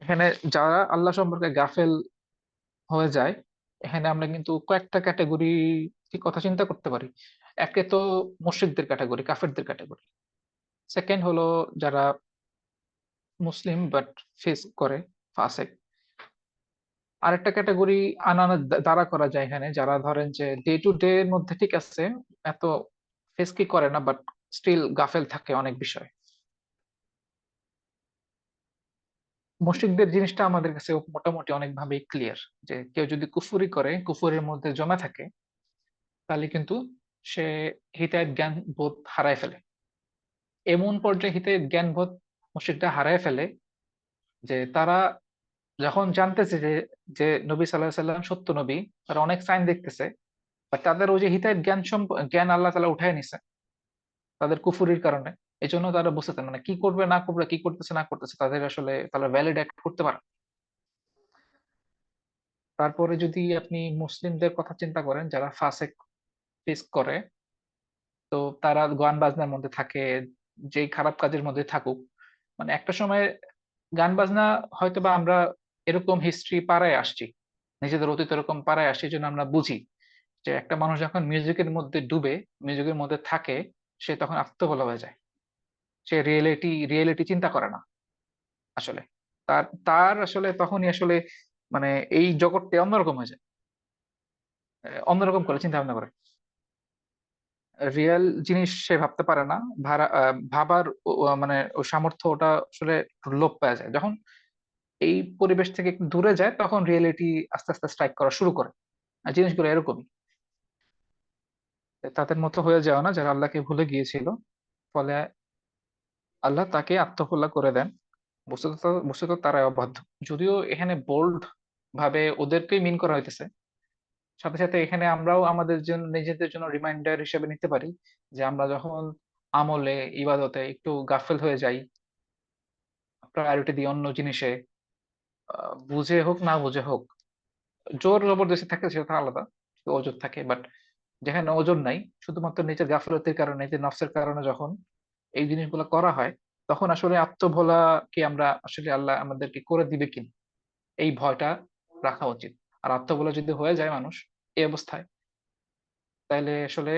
এখানে যারা আল্লাহ সম্পর্কে গাফেল হয়ে যায়, এখানে আমরা কিন্তু কয়েকটা ক্যাটাগরি কথা চিন্তা করতে পারি। একে তো মুশরিকদের ক্যাটাগরি, কাফেরদের ক্যাটাগরি। সেকেন্ড হলো যারা মুসলিম বাট ফেস করে, ফাসেক। আরেকটা ক্যাটাগরি দ্বারা করা যায় এখানে, যারা ধরেন যে ডে টু ডে এর মধ্যে ঠিক আছে, এত ফেস কি করে না, বাট স্টিল গাফেল থাকে অনেক বিষয়। মুশরিকদের জিনিসটা আমাদের কাছে মোটামুটি অনেকভাবেই ক্লিয়ার, যে কেউ যদি কুফরি করে, কুফরের মধ্যে জমা থাকে, তাহলে কিন্তু সে হিতায়েত জ্ঞান বোধ হারায় ফেলে। এমন পর্যায়ে হিতায়েত জ্ঞান বোধ মুশরিকরা হারায় ফেলে যে তারা যখন জানতেছে যে যে নবী সাল্লাল্লাহু আলাইহি সাল্লাম সত্য নবী, তারা অনেক সাইন দেখতেছে, বাট তাদের ওই যে হিতায়েত জ্ঞান আল্লাহ তাআলা উঠায় নিছে তাদের কুফরির কারণে। এজন্য তারা বুঝতেছে মানে কি করবে না করবে, কি করতেছে না করতেছে, তাদের আসলে তারা ভ্যালিড অ্যাক্ট করতে পারে না। তারপরে যদি আপনি মুসলিমদের কথা চিন্তা করেন যারা ফাসেক ফিস্ক করে, তো তারা গান বাজনার মধ্যে থাকে, যেই খারাপ কাজের মধ্যে থাকুক, মানে একটা সময় গান বাজনা হয়তোবা আমরা এরকম হিস্ট্রি পাড়ায় আসছি, নিজেদের অতীত এরকম পাড়ায় আসছি, এই জন্য আমরা বুঝি যে একটা মানুষ যখন মিউজিকের মধ্যে ডুবে, মিউজিকের মধ্যে থাকে, সে তখন আত্মভোলা হয়ে যায়। সে রিয়েলিটি চিন্তা করে না আসলে। তার তার আসলে তখনই আসলে মানে এই জগৎটা অন্যরকম হয়ে যায়। অন্যরকম করে চিন্তা ভাবনা করে। রিয়েল জিনিস সে ভাবতে পারে না। ভাবার মানে ওই সামর্থ্য ওটা আসলে লোপ পাওয়া যায়। যখন এই পরিবেশ থেকে একটু দূরে যায়, তখন রিয়েলিটি আস্তে আস্তে স্ট্রাইক করা শুরু করে। আর জিনিসগুলো এরকমই। তাদের মতো হয়ে যাওয়া না যারা আল্লাহকে ভুলে গিয়েছিল, ফলে আল্লাহ তাকে আত্মভোলা করে দেন। বস্তুত তারাই অবাধ্য। যদিও এখানে বোল্ড ভাবে ওদেরকেই মিন করা হইতেছে, সাথে সাথে এখানে আমরাও আমাদের জন্য নিজেদের জন্য রিমাইন্ডার হিসেবে নিতে পারি যে আমরা যখন আমলে ইবাদতে একটু গাফেল হয়ে যাই, প্রায়োরিটি দিই অন্য জিনিসে, বুঝে হোক না বুঝে হোক, জোর জবরদস্তি থাকে সেটা আলাদা, ওজোর থাকে, বাট যেখানে ওজোর নাই, শুধুমাত্র নিজের গাফিলতির কারণে, নিজের নফসের কারণে যখন এই জিনিসগুলো করা হয়, তখন আসলে আত্মভোলা কি আমরা আসলে আল্লাহ আমাদেরকে করে দিবে কিনা, এই ভয়টা রাখা উচিত। আর আত্মভোলা যদি হয়ে যায় মানুষ এই অবস্থায়, তাহলে আসলে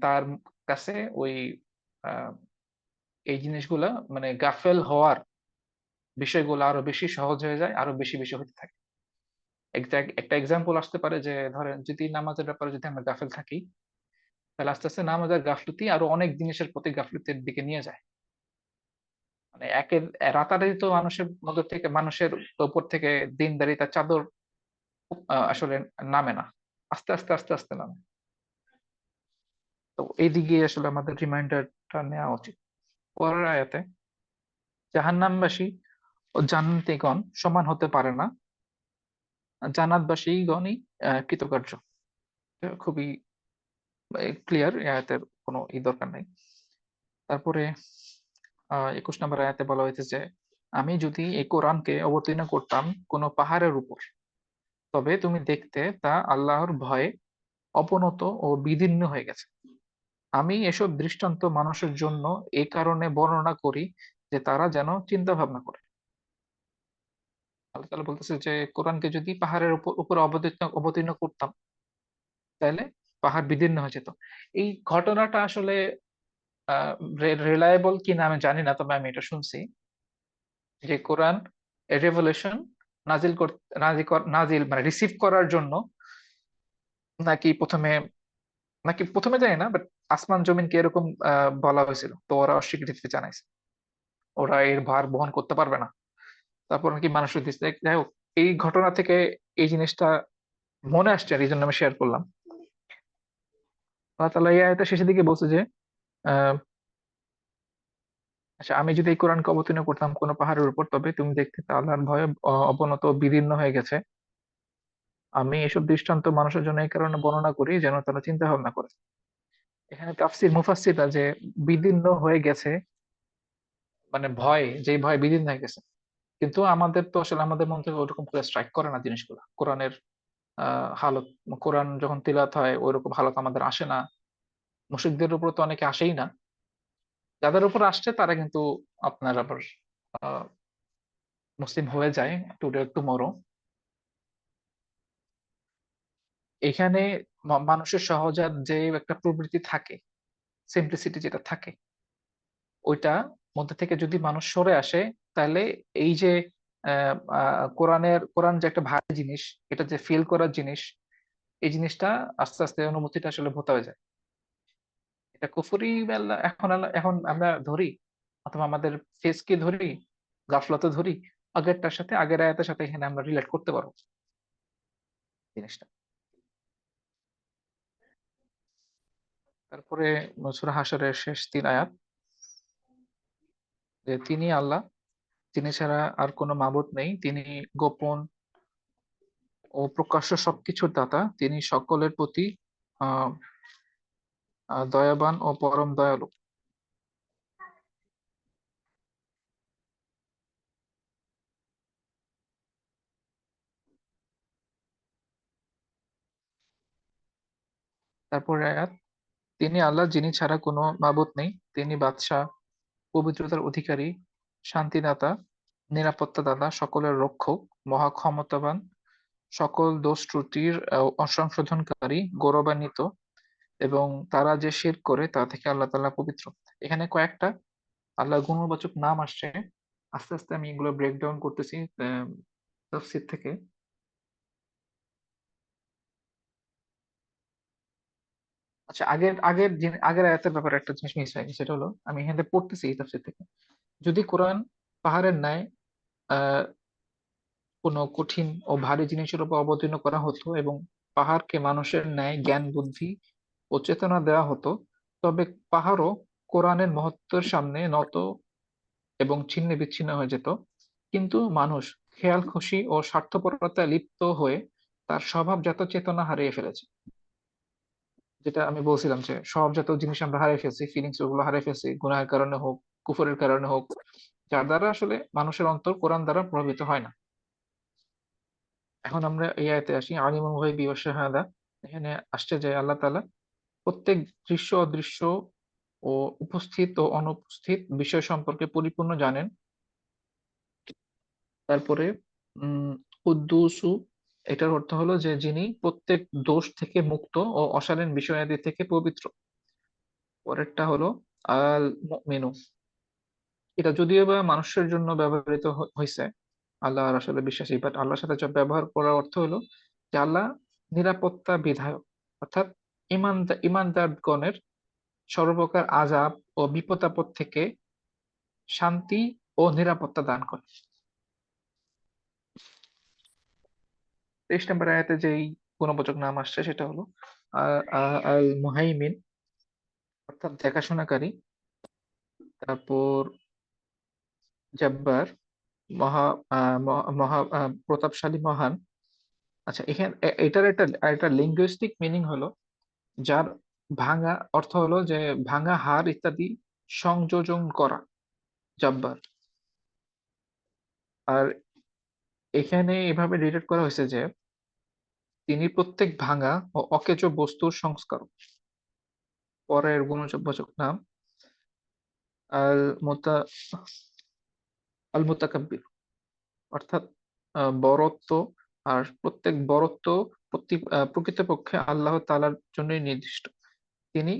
তার কাছে ওই আহ, এই জিনিসগুলা মানে গাফেল হওয়ার বিষয়গুলো আরো বেশি সহজ হয়ে যায়, আরো বেশি বেশি হতে থাকে। একটা এক্সাম্পল আসতে পারে যে ধরেন যদি নামাজের ব্যাপারে যদি আমরা গাফেল থাকি, তাহলে আস্তে আস্তে নামাজের গাফলতি আরো অনেক জিনিসের প্রতি গাফলতির দিকে নিয়ে যায়। মানে রাতারাতি তো মানুষের মধ্যে থেকে, মানুষের উপর থেকে দিনদারিতার চাদর আসলে নামে না, আস্তে আস্তে আস্তে আস্তে নামে। তো এই দিকে আসলে আমাদের রিমাইন্ডারটা নেওয়া উচিত। পরের আয়াতে, জাহান্নামবাসী ও জান্নাতীগণ সমান হতে পারে না, জান্নাতবাসীগণই কৃতকার্য। এটা খুবই ক্লিয়ার, এই আয়াতের কোনো দরকার নাই। তারপরে 21 নম্বর আয়াতে বলা হয়েছে যে, আমি যদি এই কোরআনকে অবতীর্ণ করতাম কোনো পাহাড়ের উপর, তবে তুমি দেখতে তা আল্লাহর ভয়ে অবনত ও বিদীর্ণ হয়ে গেছে। আমি এসব দৃষ্টান্ত মানুষের জন্য এই কারণে বর্ণনা করি যে তারা যেন চিন্তা ভাবনা করে। আল্লাহ তাআলা বলতেছে যে কোরআনকে যদি পাহাড়ের উপর অবতীর্ণ করতাম, তাহলে পাহাড় বিদীর্ণ হয়ে যেত। এই ঘটনাটা আসলে রিলায়েবল কিনা আমি জানি না, তবে আমি এটা শুনছি যে কোরআন রেভেলেশন নাজিল মানে রিসিভ করার জন্য নাকি প্রথমে জানি না, বাট আসমান জমিনকে এরকম বলা হয়েছিল, তো ওরা অস্বীকৃতি জানাইছে, ওরা এর ভার বহন করতে পারবে না। তারপর নাকি মানুষের দিচ্ছে। যাই হোক, এই ঘটনা থেকে এই জিনিসটা মনে আসছে, আর এই জন্য আমি শেয়ার করলাম। আল্লাহ তাআলা এই আয়াতের শেষের দিকে বলছে যে, আহ, আচ্ছা, আমি যদি এই কোরআনকে অবতীর্ণ করতাম কোনো পাহাড়ের উপর, তবে তুমি দেখতে তা আল্লাহর ভয়ে অবনত ও বিদীর্ণ হয়ে গেছে। আমি এসব দৃষ্টান্ত মানুষের জন্য এই কারণে বর্ণনা করি যেন তারা চিন্তা ভাবনা করে। এখানে তাফসীর মুফাসসিররা যে বিদীর্ণ হয়ে গেছে, মানে যেই ভয় বিদীর্ণ হয়ে গেছে, কিন্তু আমাদের তো আসলে আমাদের মন থেকে ওরকম করে স্ট্রাইক করে না জিনিসগুলো। কোরআনের হালত, কোরআন যখন তিলাওয়াত হয় ওইরকম হালত আমাদের আসে না। মুশরিকদের উপর তো অনেকে আসেই না। যাদের উপর আসছে তারা কিন্তু আপনার আবার আহ, মুসলিম হয়ে যায় টুডে টুমরো। এখানে মানুষের সহজাত যে একটা প্রবৃত্তি থাকে, সিম্পলিসিটি যেটা থাকে, ওইটা মধ্যে থেকে যদি মানুষ সরে আসে, তাহলে এই যে কোরআন যে একটা ভারী জিনিস, এটা যে ফিল করার জিনিস, এই জিনিসটা আস্তে আস্তে অনুভূতিটা আসলে ভোতা হয়ে যায়। এটা কুফরি এখন আমরা ধরি, অথবা আমাদের ফেসকে ধরি, গাফলতে ধরি, আগের আয়াতের সাথে এখানে আমরা রিলেট করতে পারবো জিনিসটা। তারপরে সূরা হাশরের শেষ ৩ আয়াত, যে তিনি আল্লাহ, তিনি ছাড়া আর কোনো মাবুদ নেই, তিনি গোপন ও প্রকাশ্য সবকিছুর দাতা, তিনি সকলের প্রতি আহ দয়াবান ও পরম দয়ালু। তারপরে আয়াত, তিনি আল্লাহ, যিনি ছাড়া কোনো মাবুদ নেই, তিনি বাদশাহ, পবিত্রতার অধিকারী, শান্তিদাতা, নিরাপত্তা দাতা, সকলের রক্ষক, মহা ক্ষমতাবান, সকল দোষ ত্রুটির অসংশোধনকারী, গৌরবান্বিত, এবং তারা যে শিরক করে তা থেকে আল্লাহ তাআলা পবিত্র। এখানে কয়েকটা আল্লাহর গুণবাচক নাম আসছে। আস্তে আস্তে আমি এগুলো ব্রেকডাউন করতেছি তাফসীর থেকে। আচ্ছা, আগের আয়াতের ব্যাপারে একটা জিনিস মিস হয়ে গেছে, সেটা হলো আমি এখানে পড়তেছি এই তাফসীর থেকে। যদি কোরআন পাহাড়ের ন্যায় আহ কোনো কঠিন ও ভারী জিনিসের উপর অবতীর্ণ করা হতো এবং পাহাড়কে মানুষের ন্যায় জ্ঞান বুদ্ধি ও চেতনা দেওয়া হতো, তবে পাহাড়ও কোরআনের মহত্বের সামনে নত এবং ছিন্ন বিচ্ছিন্ন হয়ে যেত। কিন্তু মানুষ খেয়াল খুশি ও স্বার্থপরতায় লিপ্ত হয়ে তার স্বভাবজাত চেতনা হারিয়ে ফেলেছে। যেটা আমি বলছিলাম যে স্বভাবজাত জিনিস আমরা হারিয়ে ফেলছি, ফিলিংস ওগুলো হারিয়ে ফেলছি, গুনাহের কারণে হোক, কুফরের কারণে হোক, যার দ্বারা আসলে মানুষের অন্তর কোরআন দ্বারা প্রভাবিত হয় না। এখন আমরা এই আয়াতে আসি, আলিমুল গায়বি ওয়াশ শাহাদা। এখানে আসছে যে আল্লাহ তাআলা প্রত্যেক দৃশ্য অদৃশ্য ও উপস্থিত ও অনুপস্থিত বিষয় সম্পর্কে পরিপূর্ণ জানেন। তারপরে কুদ্দুসু, এটার অর্থ হলো যে যিনি প্রত্যেক দোষ থেকে মুক্ত ও অশালীন বিষয়াদি থেকে পবিত্র। পরেরটা হলো আল মুমিনু, এটা যদিও বা মানুষের জন্য ব্যবহৃত হয়েছে, আল্লাহর আসলে বিশ্বাসী, বাট আল্লাহর সাথে যা ব্যবহার করার অর্থ হলো যে আল্লাহ নিরাপত্তা বিধায়ক, অর্থাৎ ইমানদারগণের সর্বপ্রকার আযাব ও বিপদ আপদ থেকে শান্তি ও নিরাপত্তা দান করে। 23 নম্বর আয়াতে যেই গুণবাচক নাম আসছে সেটা হলো আল মুহাইমিন, অর্থাৎ দেখাশোনাকারী। তারপর জব্বার, মহা মহা প্রতাপশালী, মহান। আচ্ছা, এখানে এটার একটা লিঙ্গুইস্টিক মিনিং হলো যার ভাঙা অর্থ হলো যে ভাঙা হাড় ইত্যাদি সংযোজন করা, জব্বার। আর এখানে এভাবে রিলেট করা হয়েছে যে তিনি প্রত্যেক ভাঙা ও অকেজো বস্তুর সংস্কারক। পরের গুণবাচক নাম আল মুতা আল মুতাকাব্বির, অর্থাৎ বরত্ব। আর প্রত্যেক বরত্ব প্রকৃতপক্ষে আল্লাহ তাআলার জন্যই নির্দিষ্ট। তিনি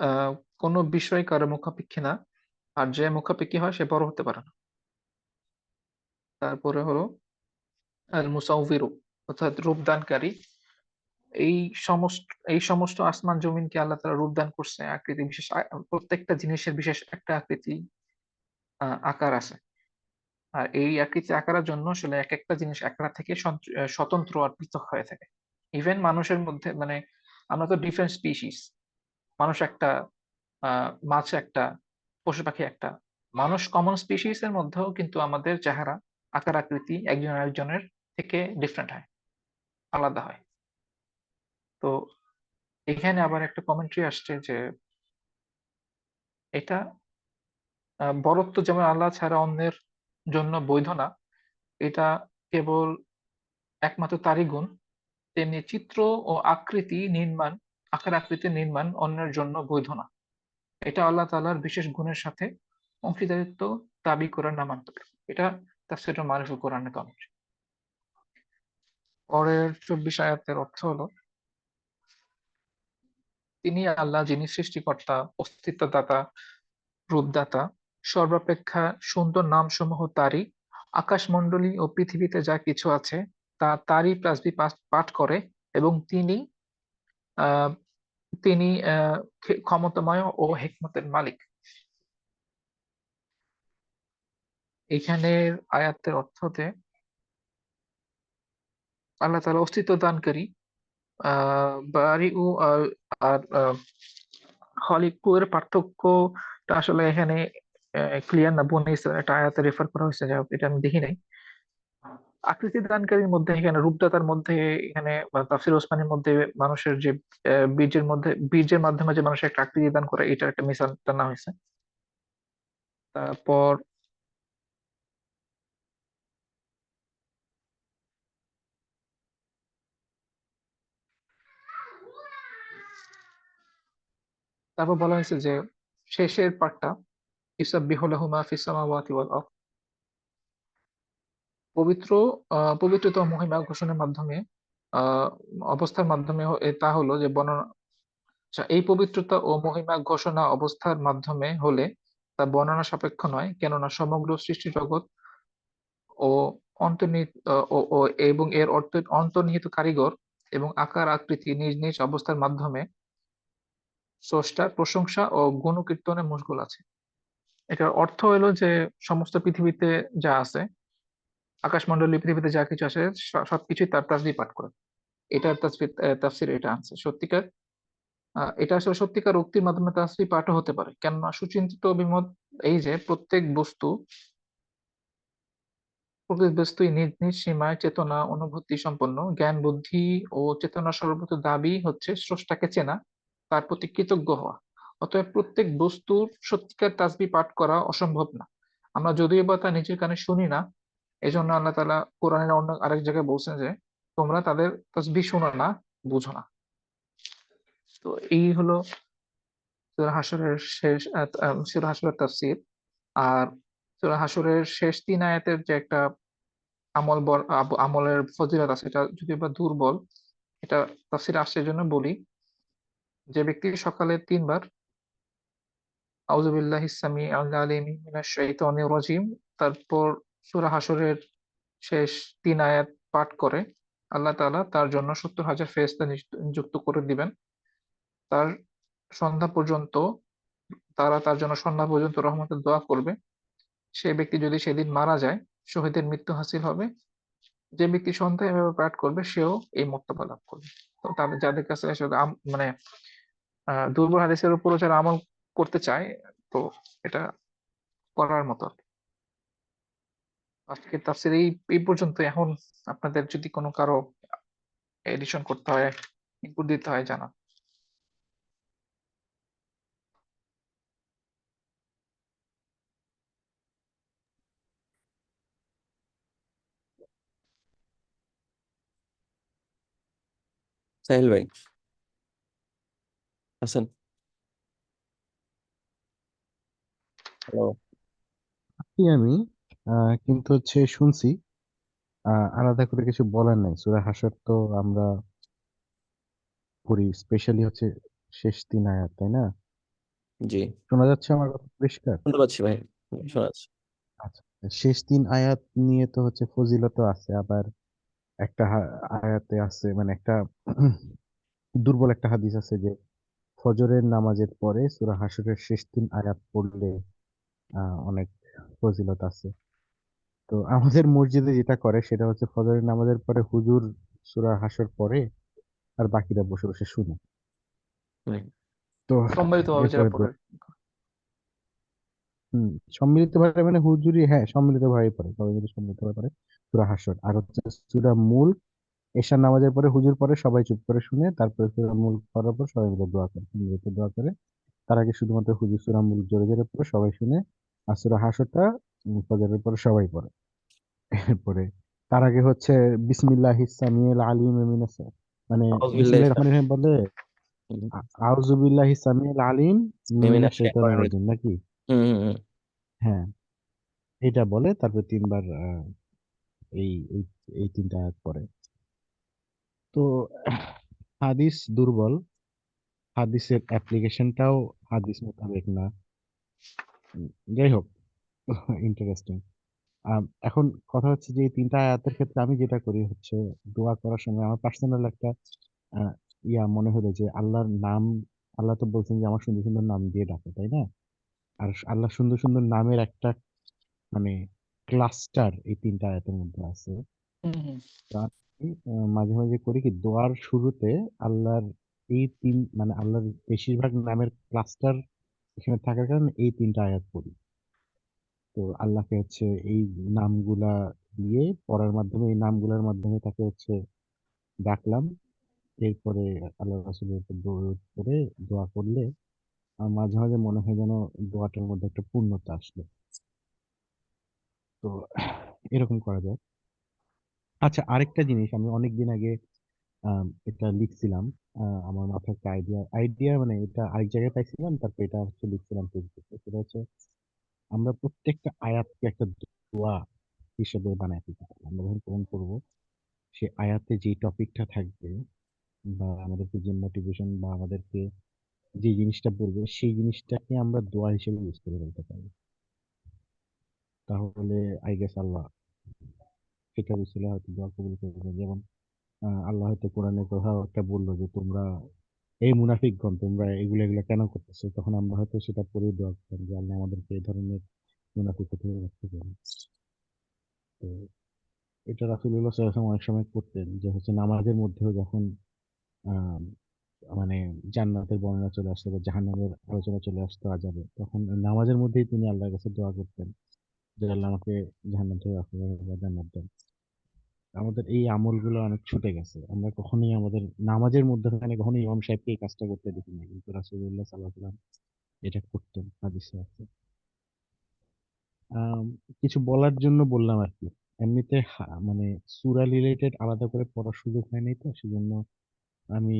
আহ কোনো বিষয় কারো মুখাপেক্ষী না, আর যে মুখাপেক্ষী হয় সে বড় হতে পারে না। তারপরে হলো আল মুসাউবিরু, অর্থাৎ রূপদানকারী। এই এই সমস্ত আসমান জমিনকে আল্লাহ তাআলা রূপদান করছে, আকৃতি বিশেষ, প্রত্যেকটা জিনিসের বিশেষ একটা আকৃতি, আকার আছে। আর এই আকৃতি আকারের জন্য আসলে এক একটা জিনিস একটা থেকে স্বতন্ত্র আর পৃথক হয়ে থাকে। ইভেন মানুষের মধ্যে, মানে আমরা তো ডিফারেন্ট স্পিসিস, মানুষ একটা, মাছ একটা, পশু পাখি একটা। মানুষ কমন স্পিসিস এর মধ্যেও কিন্তু আমাদের চেহারা, আকার আকৃতি একজন আরেকজনের থেকে ডিফারেন্ট হয়, আলাদা হয়। তো এখানে আবার একটা কমেন্ট্রি আসছে যে এটা বরত্ব যেমন আল্লাহ ছাড়া অন্যের জন্য বৈধ না, এটা কেবল একমাত্র তারই গুণ, তেমনি চিত্র ও আকার আকৃতির নির্মাণ অন্যের জন্য বৈধ না। এটা আল্লাহ তাআলার বিশেষ গুণের সাথে অংশীদারিত্ব দাবি করার নামান্তর। এটা তাফসীরুল মারিফুল কোরআনের কমেন্ট। পরের 24 আয়াতের অর্থ হলো তিনি আল্লাহ, যিনি সৃষ্টিকর্তা, অস্তিত্বদাতা, রূপদাতা, সর্বাপেক্ষা সুন্দর নামসমূহ তারই। আকাশমণ্ডলী ও পৃথিবীতে যা কিছু আছে তা তারই তাসবিহ পাঠ করে, এবং তিনি আহ তিনি ক্ষমতাময় ও হিকমতের মালিক। এখানের আয়াতের অর্থতে আল্লাহ তাআলা অস্তিত্ব দানকারী, বারিউ আর খলিকু এর পার্থক্যটা আসলে এখানে ক্লিয়ার না, বনে ইসরাইলের একটা আয়াতে রেফার করা হয়েছে, যাই হোক, এটা আমি দেখি নাই। আকৃতি দানকারীর মধ্যে এখানে রূপদাতার মধ্যে, এখানে বা তাফসীর ওসমানীর মধ্যে মানুষের যে বীর্যের মাধ্যমে যে মানুষের একটা আকৃতি দান করে, এটার একটা মিসাল টানা হয়েছে। তারপর তারপর বলা হয়েছে যে শেষের পার্টটা, ইউসাব্বিহু লাহু মা ফিস সামাওয়াতি ওয়াল আরদ, পবিত্র পবিত্রতা ও মহিমা ঘোষণার মাধ্যমে, আহ অবস্থার মাধ্যমে তা হলো যে বর্ণনা। আচ্ছা, এই পবিত্রতা ও মহিমা ঘোষণা অবস্থার মাধ্যমে হলে তা বর্ণনা সাপেক্ষ নয়, কেননা সমগ্র সৃষ্টি জগৎ ও অন্তর্নিহিত এবং এর অন্তর্নিহিত কারিগর এবং আকার আকৃতি নিজ নিজ অবস্থার মাধ্যমে স্রষ্টার প্রশংসা ও গুণকীর্তনে মশগুল আছে। এটার অর্থ হলো যে সমস্ত পৃথিবীতে যা আছে, আকাশমণ্ডলী পৃথিবীতে যা কিছু আছে, সবকিছুই তার তাসবিহ পাঠ করে। এটার তাফসীর এটা আনছে সত্যিকার। এটা আসলে সত্যিকার উক্তির মাধ্যমে তাসবিহ পাঠও হতে পারে, কেননা সুচিন্তিত অভিমত এই যে প্রত্যেক বস্তুই নিজ নিজ সীমায় চেতনা অনুভূতি সম্পন্ন। জ্ঞান বুদ্ধি ও চেতনার সর্বত দাবি হচ্ছে স্রষ্টাকে চেনা, তার প্রতি কৃতজ্ঞ হওয়া। অতএব প্রত্যেক বস্তুর সত্যিকার তাসবিহ পাঠ করা অসম্ভব না। আমরা যদিও বা তা নিজের কানে শুনি না, এই জন্য আল্লাহ তাআলা কোরআনের অন্য আরেক জায়গায় বলছেন যে তোমরা তাদের তাসবিহ শোনো না, বুঝো না। তো এই হলো সূরা হাশরের শেষ সূরা হাশরের তাফসীর। আর সূরা হাশরের শেষ ৩ আয়াতের যে একটা আমলের ফজিলত আছে, এটা যদিও বা দুর্বল, এটা তাফসীরে আসছে, এজন্য বলি। যে ব্যক্তি সকালে ৩ বার আউযু বিল্লাহিস সামিউল আলিম মিনাশ শাইতানির রাজিম, তারপর সূরা হাশরের শেষ 3 আয়াত পাঠ করে আল্লাহ তাআলা তার জন্য 70,000 ফেরেশতা নিযুক্ত করে দিবেন। তার সন্ধ্যা পর্যন্ত তার জন্য সন্ধ্যা পর্যন্ত রহমতের দোয়া করবে। সে ব্যক্তি যদি সেদিন মারা যায়, শহীদের মৃত্যু হাসিল হবে। যে ব্যক্তি সন্ধ্যায় এভাবে পাঠ করবে সেও এই মর্তবা লাভ করবে। তো তাদের যাদের কাছে আসলে মানে দুর্বল হাদিসের উপরও যারা আমল করতে চায়, তো এটা করার মতো। আজকে তাফসীর এই পর্যন্ত। এখন আপনাদের যদি কোনো কারো এডিশন করতে হয়, ইনপুট দিতে হয়, জানান। সাহিল ভাই আছেন? হ্যালো। আমি কিন্তু হচ্ছে শুনছি আলাদা করে কিছু বলার নাই। সূরা হাসর তো আমরা পড়ি, স্পেশালি হচ্ছে শেষ 3 আয়াত, তাই না? জি, শোনা যাচ্ছে আমার কথা পরিষ্কার? শুনতে পাচ্ছি ভাই, শোনা যাচ্ছে। আচ্ছা, শেষ 3 আয়াত নিয়ে তো হচ্ছে ফজিলত আছে, আবার একটা আয়াতে আছে, মানে একটা দুর্বল একটা হাদিস আছে যে ফজরের নামাজের পরে সূরা হাসরের শেষ 3 আয়াত পড়লে অনেক ফজিলত আছে। তো আমাদের মসজিদে যেটা করে সেটা হচ্ছে ফজরের নামাজের পরে হুজুর সূরা হাসর পড়ে আর বাকিরা বসে বসে শুনে। হুম। তো সম্মিলিতভাবে যারা এরপরে পড়ে। হম, সম্মিলিত ভাবে মানে হুজুরি, হ্যাঁ সম্মিলিত ভাবে পড়ে, সবাই মিলে সম্মিলিত ভাবে পড়ে সূরা হাসর। আর হচ্ছে সূরা মুল্ক এশার নামাজের পরে হুজুর পড়ে, সবাই চুপ করে শুনে, তারপরে সূরা মুল্ক পড়ার পর সবাই মিলে দোয়া করে, সম্মিলিত দোয়া করে। তার আগে শুধুমাত্র হুজুর সূরা মুল্ক জোরে জোরে পড়ে, সবাই শুনে। আর সূরা হাসরটা ফজরের পরে সবাই পড়ে। এরপরে তার আগে হচ্ছে বিসমিল্লাহিস সামিউল আলিম মিনাস, মানে আউযুবিল্লাহি বিসমিল্লাহির রহমানির রহিম বলে হুম, আউযু বিল্লাহিস সামিউল আলিম মিনাশ মিনাশ শাইতানির শাইতানির রাজিম, রাজিম। নাকি? হুম হুম হুম। হ্যাঁ, এটা বলে তারপরে 3 বার এই এই এই 3 আয়াত পরে। তো হাদিস দুর্বল, হাদিসের অ্যাপ্লিকেশনটাও হাদিস মোতাবেক না। উম, যাই হোক, ইন্টারেস্টিং। এখন কথা হচ্ছে যে এই 3 আয়াতের ক্ষেত্রে আমি যেটা করি হচ্ছে দোয়া করার সময় আমার পার্সোনাল একটা আহ, মনে হলো যে আল্লাহর নাম, আল্লাহ তো বলছেন যে আমার সুন্দর সুন্দর নাম দিয়ে ডাকো, তাই না? আর আল্লাহ সুন্দর সুন্দর নামের একটা মানে ক্লাস্টার এই 3 আয়াতের মধ্যে আছে। হুম, হুম। তো আমি মাঝে মাঝে করি কি, দোয়ার শুরুতে আল্লাহর এই মানে আল্লাহর বেশিরভাগ নামের ক্লাস্টার এখানে থাকার কারণে এই 3 আয়াত পড়ি। তো আল্লাহকে হচ্ছে এই নামগুলা দিয়ে পড়ার মাধ্যমে, এই নামগুলোর মাধ্যমে তাকে হচ্ছে ডাকলাম। এরপরে আল্লাহ রাসূলের উপর দরুদ পড়ে দোয়া করলে আমার মাঝে মাঝে মনে হয় যেন দোয়াটার মধ্যে একটা পূর্ণতা আসলো। তো এরকম করা যায়। আচ্ছা, আরেকটা জিনিস আমি অনেকদিন আগে এটা লিখছিলাম। আমার মাথায় একটা আইডিয়া মানে এটা আরেক জায়গায় পাইছিলাম, তারপর এটা হচ্ছে লিখছিলাম ফেসবুকে। সেটা হচ্ছে আমরা প্রত্যেকটা আয়াতকে একটা দোয়া হিসেবে বানায় ফেলতে পারি। আমরা যখন পূরণ করবো, সে আয়াতে যে টপিকটা থাকবে বা আমাদেরকে যে মোটিভেশন বা আমাদেরকে যে জিনিসটা বলবে সেই জিনিসটাকে আমরা দোয়া হিসেবে ইউজ করে ফেলতে পারি। তাহলে আই গেস আল্লাহ সেটা বুঝলে হয়তো দোয়া কবুল করবে। যেমন আল্লাহ হয়তো কোরআনে কোথাও একটা বললো যে তোমরা এই মুনাফিকগণ তোমরা এগুলো এগুলো কেন করতেছো, তখন আমরা হয়তো সেটা পড়ে দোয়া করতাম যে আল্লাহ আমাদেরকে এই ধরনের মুনাফিক থেকে রক্ষা করুন। তো এটা রাসূলুল্লাহ সাল্লাল্লাহু আলাইহি ওয়াসাল্লাম অনেক সময় করতেন, যে হচ্ছে নামাজের মধ্যেও যখন আহ মানে জান্নাতের বর্ণনা চলে আসতো বা জাহান্নামের আলোচনা চলে আসতো আযাবে, তখন নামাজের মধ্যেই তিনি আল্লাহর কাছে দোয়া করতেন যে আল্লাহ আমাকে জাহান্নাম থেকে রক্ষা করুন বা জান্নাত দেন। আমাদের এই আমলগুলো অনেক ছুটে গেছে, আমরা কখনোই আমাদের নামাজের মধ্যখানে কখনোই ইমাম সাহেবকে এই কাজটা করতে দেখি না, কিন্তু রাসূলুল্লাহ সাল্লাল্লাহু আলাইহি ওয়াসাল্লাম এটা করতেন, হাদিসে আছে। আম, কিছু বলার জন্য বললাম আর কি। এমনিতে মানে সূরা রিলেটেড আলাদা করে পড়ার সুযোগ হয়নি, তো সেজন্য আমি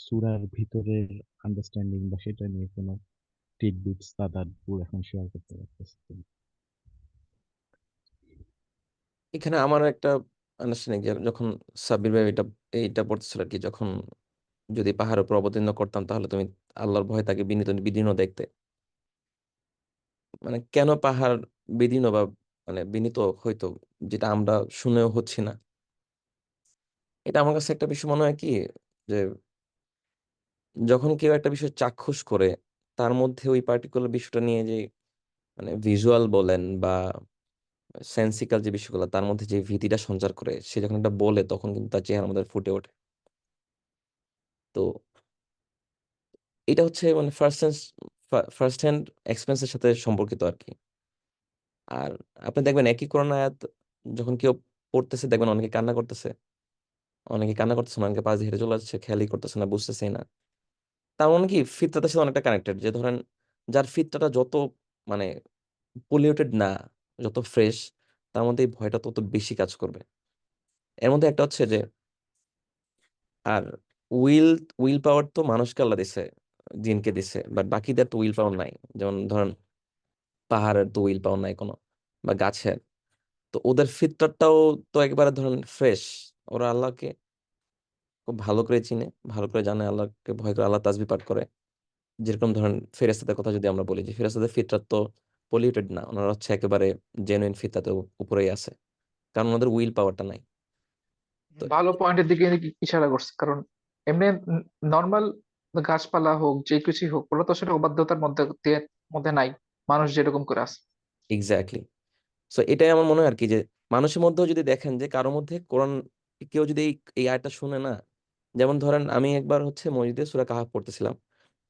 সূরার ভিতরের আন্ডারস্ট্যান্ডিং বা সেটা নিয়ে কোনো টিডবিটস তাদাব্বুর এখন শেয়ার করতে পারতেছি না। এখানে আমার একটা আন্ডারস্ট্যান্ডিং যে যখন সাব্বির ভাই এটা এইটা পড়তেছিল আর কি, যখন যদি পাহাড়ের উপর অবতীর্ণ করতাম তাহলে তুমি আল্লাহর ভয়ে তাকে বিনীত বিদীর্ণ দেখতে, মানে কেন পাহাড় বিদীর্ণ বা মানে বিনীত হইতো, যেটা আমরা শুনেও হচ্ছি না। এটা আমার কাছে একটা বিষয় মনে হয় কি, যে যখন কেউ একটা বিষয় চাক্ষুষ করে, তার মধ্যে ওই পার্টিকুলার বিষয়টা নিয়ে যে মানে ভিজুয়াল বলেন বা সেন্সিক্যাল যে বিষয়গুলো, তার মধ্যে যে ভীতিটা সঞ্চার করে, সে যখন এটা বলে তখন কিন্তু তার চেহারা আমাদের ফুটে ওঠে। তো এটা হচ্ছে মানে ফার্স্ট হ্যান্ড এক্সপেরিয়েন্সের সাথে সম্পর্কিত আর কি। আর আপনি দেখবেন একই কোরআন আয়াত যখন কেউ পড়তেছে, দেখবেন অনেকে কান্না করতেছে, অনেকে কান্না করতেছে না, অনেকে পাশ দিয়ে হেঁটে চলে যাচ্ছে, খেয়ালই করতেছে না, বুঝতেছেই না। তার মানে কি ফিতরাতের সাথে অনেকটা কানেক্টেড, যে ধরেন যার ফিতরাটা যত মানে পলিউটেড না, যত ফ্রেশ, তার মধ্যে এই ভয়টা তত বেশি কাজ করবে। এর মধ্যে একটা হচ্ছে যে, আর উইল উইল পাওয়ার তো মানুষকে আল্লাহ দিছে, জিনকে দিছে, বাট বাকিদের তো উইল পাওয়ার নাই। যেমন ধরেন পাহাড়ের তো উইল পাওয়ার নাই কোনো, বা গাছের। তো ওদের ফিতরাটাও তো একবারে ধরেন ফ্রেশ। ওরা আল্লাহকে খুব ভালো করে চিনে, ভালো করে জানে, আল্লাহকে ভয় করে, আল্লাহ তাসবিহ পাঠ করে। যেরকম ধরেন ফেরেশতাদের কথা যদি আমরা বলি, যে ফেরেশতাদের ফিতরাত তো পলিউটেড না, ওনারা হচ্ছে একেবারে জেনুইন ফিতরাতের উপরেই আছে, কারণ ওনাদের উইল পাওয়ারটা নাই। তো ভালো পয়েন্টের দিকে ইশারা করছে, কারণ এমনি নর্মাল গাছপালা হোক যে কিছুই হোক, ওরা তো সেটা অবাধ্যতার মধ্যে নাই, মানুষ যেরকম করে আছে। এক্স্যাক্টলি। সো এটাই আমার মনে হয় আর কি, যে মানুষের মধ্যেও যদি দেখেন যে কারোর মধ্যে কোরআন, কেউ যদি এই আয়াতটা শুনে না, যেমন ধরেন আমি একবার হচ্ছে মসজিদে সূরা কাহাফ পড়তেছিলাম।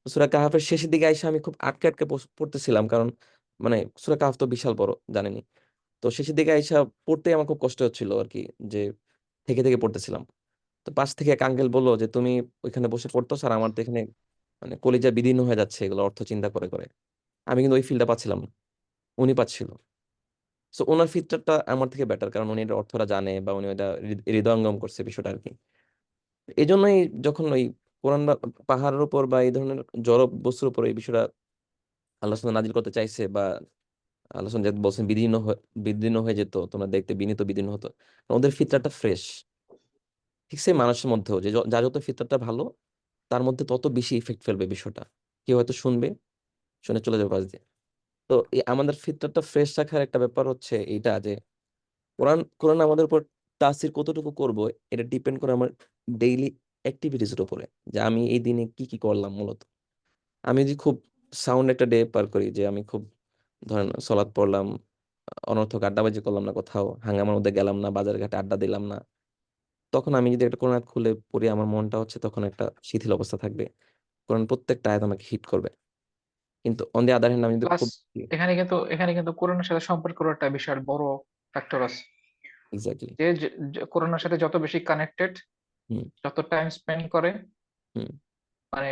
তো সূরা কাহাফের শেষের দিকে আইসা আমি খুব আটকে আটকে পড়তেছিলাম, কারণ মানে সূরা কাহাফ তো বিশাল বড়, জানেনই। তো শেষের দিকে আইসা পড়তে আমার খুব কষ্ট হচ্ছিল আর কি, যে থেকে থেকে পড়তেছিলাম। তো পাশ থেকে এক আঙ্কেল বললো যে তুমি ওইখানে বসে পড়তো, আর আমার তো এখানে মানে কলিজা বিদীর্ণ হয়ে যাচ্ছে এগুলো অর্থ চিন্তা করে করে। আমি কিন্তু ওই ফিলটা পাচ্ছিলাম না, উনি পাচ্ছিল। সো ওনার ফিচারটা আমার থেকে বেটার, কারণ উনি এটার অর্থটা জানে, বা উনি এটা হৃদয়ঙ্গম করছে বিষয়টা আর কি। এই জন্যই যখন ওই কোরআন বা পাহাড়ের উপর বা এই ধরনের জড় বস্তুর উপর এই বিষয়টা আল্লাহ সুবহানাহু নাজিল করতে চাইছে, বা আল্লাহ সুবহানাহু যে বলছেন বিদীর্ণ হয়ে যেত, তোমরা দেখতে বিনীত বিদীর্ণ হতো, কারণ ওদের ফিতরাটা ফ্রেশ। ঠিক সেই মানুষের মধ্যেও যে যার যত ফিতরাটা ভালো, তার মধ্যে তত বেশি ইফেক্ট ফেলবে বিষয়টা। কেউ হয়তো শুনবে, শুনে চলে যাবে পাশ দিয়ে। তো এই আমাদের ফিতরাটা ফ্রেশ রাখার একটা ব্যাপার হচ্ছে এইটা, যে কোরআন কোরআন আমাদের উপর তাসির কতটুকু করব, এটা ডিপেন্ড করে আমার ডেইলি অ্যাক্টিভিটিস এর উপরে, যে আমি এই দিনে কি কি করলাম মূলত। আমি যদি খুব সাউন্ড একটা ডে পার করি, যে আমি খুব ধরেন সলাৎ পড়লাম, অনর্থক আড্ডাবাজি করলাম না, কোথাও হাঙ্গামার মধ্যে গেলাম না, বাজার ঘাটে আড্ডা দিলাম না, তখন আমি যদি একটা কোরআন আয়াত খুলে পড়ি, আমার মনটা হচ্ছে তখন একটা শিথিল অবস্থা থাকবে। কোরআন প্রত্যেকটা আয়াত আমাকে হিট করবে। কিন্তু অন দি আদার হ্যান্ড আমি যদি প্লাস খুব এখানে কিন্তু কোরআনের সাথে সম্পর্ক একটা বিশাল বড় ফ্যাক্টর আছে। এক্স্যাক্টলি। যে কোরআনের সাথে যত বেশি কানেক্টেড, হুম। যত টাইম স্পেন্ড করে, হুম। মানে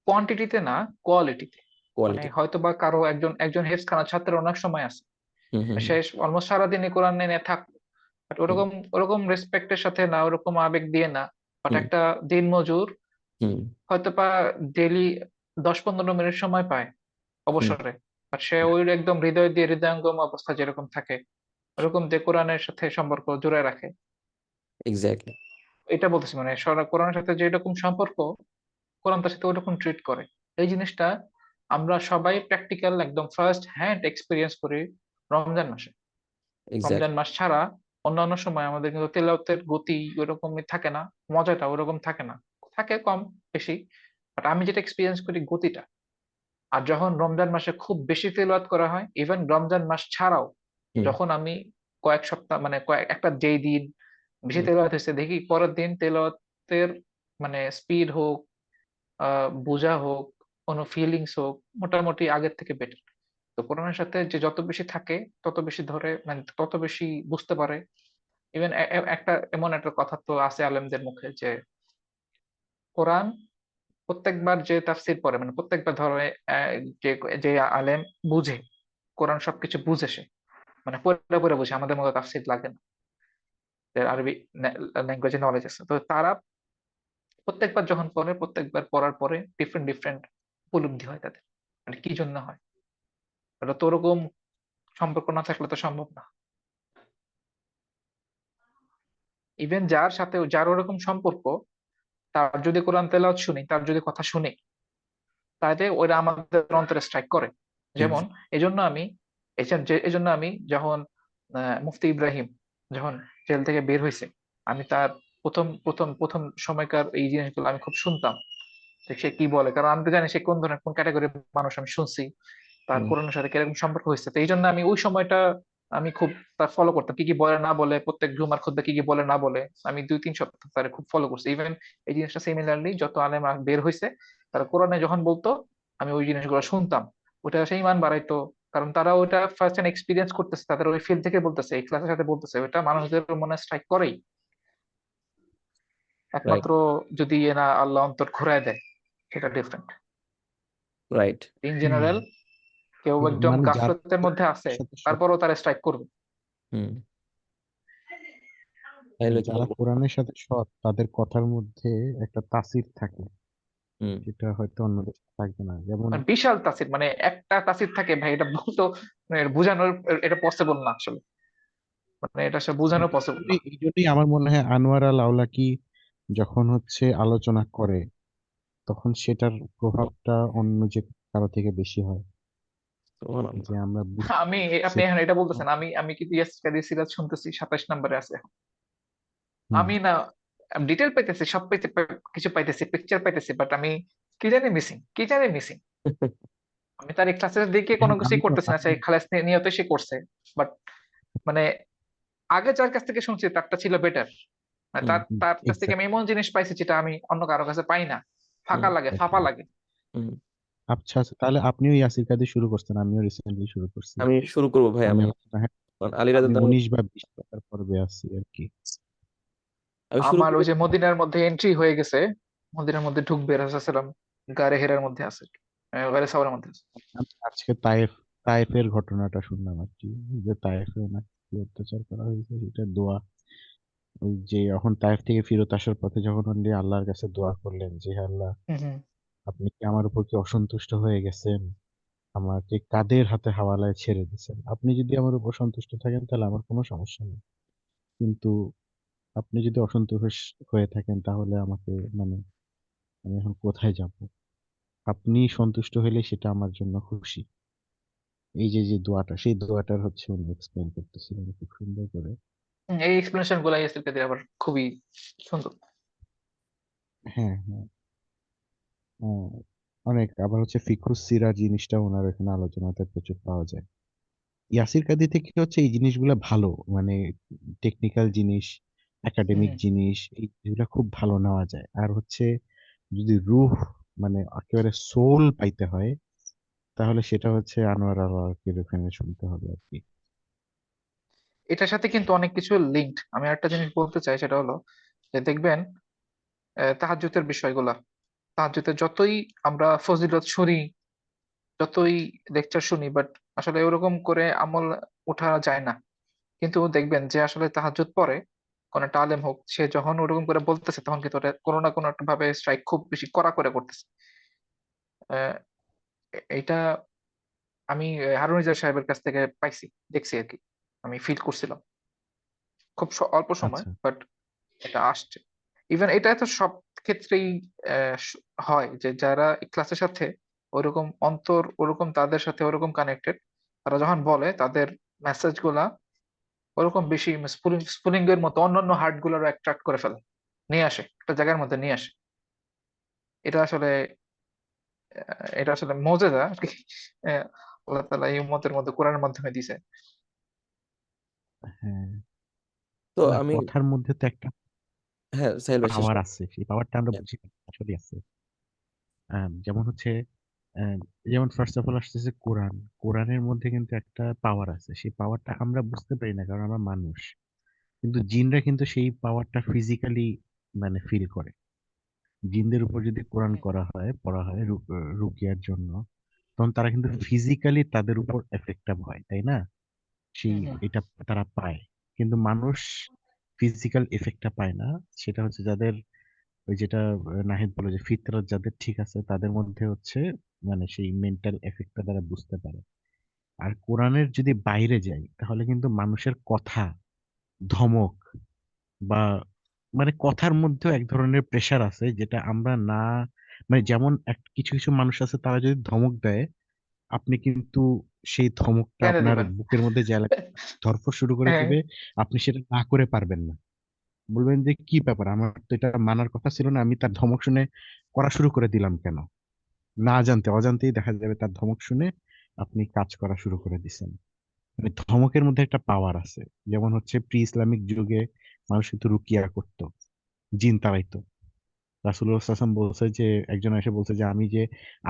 কোয়ান্টিটিতে না, কোয়ালিটিতে। মানে কোয়ালিটি। হয়তো বা কারো একজন একজন হেফজখানা ছাত্রের অনেক সময় আছে, হুম। হুম। সে অলমোস্ট সারাদিনই কোরআন নিয়ে থাকলো, বাট হুম। ওরকম ওরকম রেসপেক্টের সাথে না, ওরকম আবেগ দিয়ে না। বাট হুম। একটা দিনমজুর হুম। হয়তো বা ডেইলি 10-15 মিনিট সময় পায় হুম। অবসরে, বাট সে ওই একদম হৃদয় দিয়ে হৃদয়ঙ্গম অবস্থা যেরকম থাকে, ওরকম দিয়ে কোরআনের সাথে সম্পর্ক জুড়ে রাখে। এক্স্যাক্টলি। এটা বলতেছি, মানে কোরআনের সাথে যেরকম সম্পর্ক, কোরআন তার সাথে ওরকম ট্রিট করে। এই জিনিসটা আমরা সবাই প্র্যাকটিক্যাল একদম ফার্স্ট হ্যান্ড এক্সপিরিয়েন্স করি রমজান মাসে। রমজান এক্স্যাক্টলি। মাস ছাড়া অন্যান্য সময় আমাদের কিন্তু তেলাওয়াতের গতি ওরকমই থাকে না, মজাটা ওরকম থাকে না, থাকে কম বেশি, বাট আমি যেটা এক্সপিরিয়েন্স করি গতিটা। আর যখন রমজান মাসে খুব বেশি তেলাওয়াত করা হয়, ইভেন রমজান মাস ছাড়াও, হুম। যখন আমি কয়েক সপ্তাহ মানে কয়েক একটা যেই দিন বেশি হুম। তেলাওয়াত হয়েছে দেখি, পরের দিন তেলাওয়াতের মানে স্পিড হোক, বোঝা হোক, কোনো ফিলিংস হোক, মোটামুটি আগের থেকে বেটার। তো কোরআনের সাথে যে যত বেশি থাকে, তত বেশি ধরে, মানে তত বেশি বুঝতে পারে। ইভেন একটা এমন একটা কথা তো আছে আলেমদের মুখে, যে কোরআন প্রত্যেকবার যে তাফসির পড়ে, মানে প্রত্যেকবার ধরো যে যে আলেম বুঝে, কোরআন সবকিছু বুঝে সে, মানে পড়ে পড়ে বুঝে, আমাদের মতো তাফসির লাগে না, যার আরবি ল্যাঙ্গুয়েজে নলেজ আছে, তো তারা প্রত্যেকবার যখন পড়ে, প্রত্যেকবার পড়ার পরে ডিফারেন্ট ডিফারেন্ট উপলব্ধি হয় তাদের, মানে কি জন্য হয়। এটা তো ওরকম সম্পর্ক না থাকলে তো সম্ভব না। ইভেন যার ওরকম সম্পর্ক, তার যদি কোরআন তেলাওয়াত শুনি, তার যদি কথা শুনি, তাহলে ওরা আমাদের অন্তরে স্ট্রাইক করে। হুম। যেমন এজন্য আমি এজন্য আমি যখন মুফতি ইব্রাহিম যখন জেল থেকে বের হয়েছে, আমি তার প্রথম প্রথম প্রথম সময়কার এই জিনিসগুলো আমি খুব শুনতাম যে সে কি বলে, কারণ আমি তো জানি সে কোন ধরনের কোন ক্যাটাগরির মানুষ, আমি শুনছি তার হুম, কোরআনের সাথে কিরকম সম্পর্ক হয়েছে। তো এই জন্য আমি ওই সময়টা আমি খুব তার ফলো করতাম, কি কি বলে না বলে, প্রত্যেক জুমার খুতবা কি কি বলে না বলে। আমি 2-3 সপ্তাহ তার খুব ফলো করছি। ইভেন এই জিনিসটা সিমিলারলি যত আলেম বের হয়েছে তারা কোরআনে যখন বলতো আমি ওই জিনিসগুলো শুনতাম, ওটা সেই ইমান বাড়াইতো। কারণ তারা ওটা ফার্স্ট হ্যান্ড এক্সপিরিয়েন্স করতেছে, তাদের ওই ফিল্ড থেকে বলতেছে, এই ক্লাসের সাথে বলতেছে, ওটা মানুষদের মনে স্ট্রাইক করেই। রাইট, একমাত্র যদি এনা আল্লাহ অন্তর ঘুরায় দেয়, সেটা ডিফারেন্ট। রাইট। ইন জেনারেল কেউ একদম মানে যারা গাফলতের মধ্যে আছে, সাথে তারপরও তারা স্ট্রাইক করবে। হুম, তাহলে কি যারা বলবো? কোরআনের সাথে সৎ তাদের কথার মধ্যে একটা তাসির থাকে, হুম, যেটা হয়তো অন্যদের সাথে থাকবে না। যেমন মানে বিশাল তাসির, মানে একটা তাসির থাকে ভাই, এটা বলতো মানে বোঝানোর, এটা পসিবল না আসলে, মানে এটা আসলে বোঝানো পসিবল না। এই জন্যই আমার মনে হয় আনোয়ার আল আওলাকি যখন হচ্ছে আলোচনা করে তখন সেটার প্রভাবটা অন্য যে কারো থেকে বেশি হয়, সুবহানাল্লাহ। যে আমরা বুঝতে আমি আপনি সেটা। এখন এটা বলতেছেন, আমি আমি কিন্তু ইয়াস কাদির সিরাজ শুনতেছি, 27 নম্বরে আছে এখন। হুম। আমি না ডিটেল পাইতেছি, সব পাইতে কিছু পাইতেছি, পিকচার পাইতেছি, বাট আমি কি জানি মিসিং, কি জানি মিসিং। আমি তার এই ক্লাসের দিকে কোনো এখন আমি কিছুই তো করতেছি না, সেই খালাস নিয়তে সে করছে, বাট মানে আগে যার কাছ থেকে শুনছি তারটা ছিল বেটার। হুম, তার তার কাছ থেকে আমি এক্সাক্ট। এমন জিনিস পাইছি যেটা আমি অন্য কারো কাছে পাই না। হুম, ফাঁকা লাগে, ফাঁপা লাগে। হুম। আচ্ছা আচ্ছা, তাহলে আপনিও ইয়াসির কাদি শুরু করছেন, আমিও রিসেন্টলি শুরু করছি। আমি শুরু করবো ভাই, আমি আমি হয়তো হ্যাঁ, আলী রাজা আমি তো 19 বা 20 টাকার পর্বে আছি আর কি। আমি শুরু আমার করবো। ওই যে মদিনার মধ্যে এন্ট্রি হয়ে গেছে, মদিনার মধ্যে ঢুকবে রাসূলুল্লাহ গারে হেরার মধ্যে আছে, গারে সাওয়ারের মধ্যে আছে। আমি আজকে তায়েফের ঘটনাটা শুনলাম আর কি, যে তায়েফে নাকি অত্যাচার করা হয়েছে, এটা দোয়া। ওই যে যখন তায়েফ থেকে ফেরত আসার পথে যখন উনি আল্লাহর কাছে দোয়া করলেন যে, "হে আল্লাহ, হম হম। আপনি কি আমার উপর কি অসন্তুষ্ট হয়ে গেছেন? আমাকে কাদের হাতে হাওয়ালায় ছেড়ে দিয়েছেন? আপনি যদি আমার উপর সন্তুষ্ট থাকেন তাহলে আমার কোনো সমস্যা নেই। কিন্তু আপনি যদি অসন্তুষ্ট হয়ে থাকেন তাহলে আমাকে মানে আমি এখন কোথায় যাব? আপনি সন্তুষ্ট হলে সেটা আমার জন্য খুশি।" এই যে, যে দোয়াটা, সেই দোয়াটার হচ্ছে উনি এক্সপ্লেইন করতেছিলেন খুব সুন্দর করে। এই এক্সপ্লেনেশন গুলো ইয়াসির কাদের আবার খুবই সুন্দর। হ্যাঁ, হ্যাঁ। হ্যাঁ, অনেক আবার হচ্ছে ফিকহুস সিরাত জিনিসটা উনার এখানে আলোচনাতে প্রচুর পাওয়া যায়। ইয়াসির কাদি থেকে হচ্ছে এই জিনিসগুলা ভালো। মানে টেকনিক্যাল জিনিস, হম একাডেমিক হম। জিনিস এইগুলা খুব ভালো নেওয়া যায়। আর হচ্ছে যদি রুহ মানে একেবারে সোল পাইতে হয় তাহলে সেটা হচ্ছে আনোয়ার আল-আওলাকির ওখানে শুনতে হবে আরকি। এটার সাথে কিন্তু অনেক কিছু লিঙ্কড। আমি একটা জিনিস বলতে চাই, সেটা হলো যে দেখবেন তাহাজ্জুদের বিষয়গুলা, তাহাজ্জুদের যতই আমরা ফজিলত শুনি, যতই লেকচার শুনি, বাট আসলে ওরকম করে আমল ওঠা যায় না। কিন্তু দেখবেন যে আসলে তাহাজ্জুদ পড়ে, কোন একটা আলেম হোক, সে যখন ওরকম করে বলতেছে তখন কিন্তু ওটা কোনো না কোনো একটা ভাবে স্ট্রাইক খুব বেশি কড়া করে করতেছে। আহ, এইটা আমি হারুন ইজাজ সাহেবের কাছ থেকে পাইছি, দেখছি আর কি, আমি ফিল করছিলাম খুব অল্প সময়, আচ্ছা। বাট এটা আসছে। ইভেন এটা তো সব ক্ষেত্রেই হয় যে যারা ক্লাসের সাথে ওরকম অন্তর, ওরকম তাদের সাথে ওরকম কানেক্টেড, তারা যখন বলে তাদের মেসেজ গুলা ওরকম বেশি স্ফুলিঙ্গ এর মতো অন্যান্য হার্ট গুলারও অ্যাট্রাক্ট করে ফেলে, নিয়ে আসে একটা জায়গার মধ্যে নিয়ে আসে। এটা আসলে এটা আসলে মোজেজা আর কি। আহ, আল্লাহ তাআলা এই উম্মতের মধ্যে কোরআনের মাধ্যমে দিছে। হ্যাঁ, তো না আমি, কথার মধ্যে তো একটা হ্যাঁ সাহেল ভাই শেষ পাওয়ার করুন। আছে। সেই পাওয়ারটা আমরা হ্যাঁ, বুঝি না, আসলেই আছে। যেমন হচ্ছে আহ, যেমন ফার্স্ট অফ অল আসতেছে কোরআন। কোরআনের মধ্যে কিন্তু একটা পাওয়ার আছে। সেই পাওয়ারটা আমরা বুঝতে পারি না কারণ আমরা মানুষ। কিন্তু জিনরা কিন্তু সেই পাওয়ারটা ফিজিক্যালি মানে ফিল করে। জিনদের উপর যদি কোরআন করা হয়, পড়া হয় রুকিয়ার জন্য, তখন তারা কিন্তু ফিজিক্যালি তাদের উপর এফেক্টটা হয়, তাই না? সেই হুম হুম। এটা তারা পায়। কিন্তু মানুষ ফিজিক্যাল এফেক্টটা পায় না। সেটা হচ্ছে যাদের ওই যেটা নাহিদ বলে যে ফিতরত যাদের ঠিক আছে তাদের মধ্যে হচ্ছে মানে সেই মেন্টাল এফেক্টটা তারা বুঝতে পারে। আর কোরআনের যদি বাইরে যাই তাহলে কিন্তু মানুষের কথা, ধমক বা মানে কথার মধ্যেও এক ধরনের প্রেশার আছে যেটা আমরা না মানে যেমন কিছু কিছু মানুষ আছে তারা যদি ধমক দেয় আপনি কিন্তু সেই ধমকটা কেন আপনার দিবেন? বুকের মধ্যে জ্বালা ধড়ফড় শুরু করে হ্যাঁ, দিবে। আপনি সেটা না করে পারবেন না। বলবেন যে কি ব্যাপার, আমার তো এটা মানার কথা ছিল না, আমি তার ধমক শুনে করা শুরু করে দিলাম কেন? না জানতে অজান্তেই দেখা যাবে তার ধমক শুনে আপনি কাজ করা শুরু করে দিচ্ছেন। মানে ধমকের মধ্যে একটা পাওয়ার আছে। যেমন হচ্ছে প্রি ইসলামিক যুগে মানুষ কিন্তু রুকিয়া করতো, জিন তাড়াইতো। রাসূলুল্লাহ সাল্লাল্লাহু আলাইহি ওয়াসাল্লাম বলছে যে, একজন এসে বলছে যে আমি যে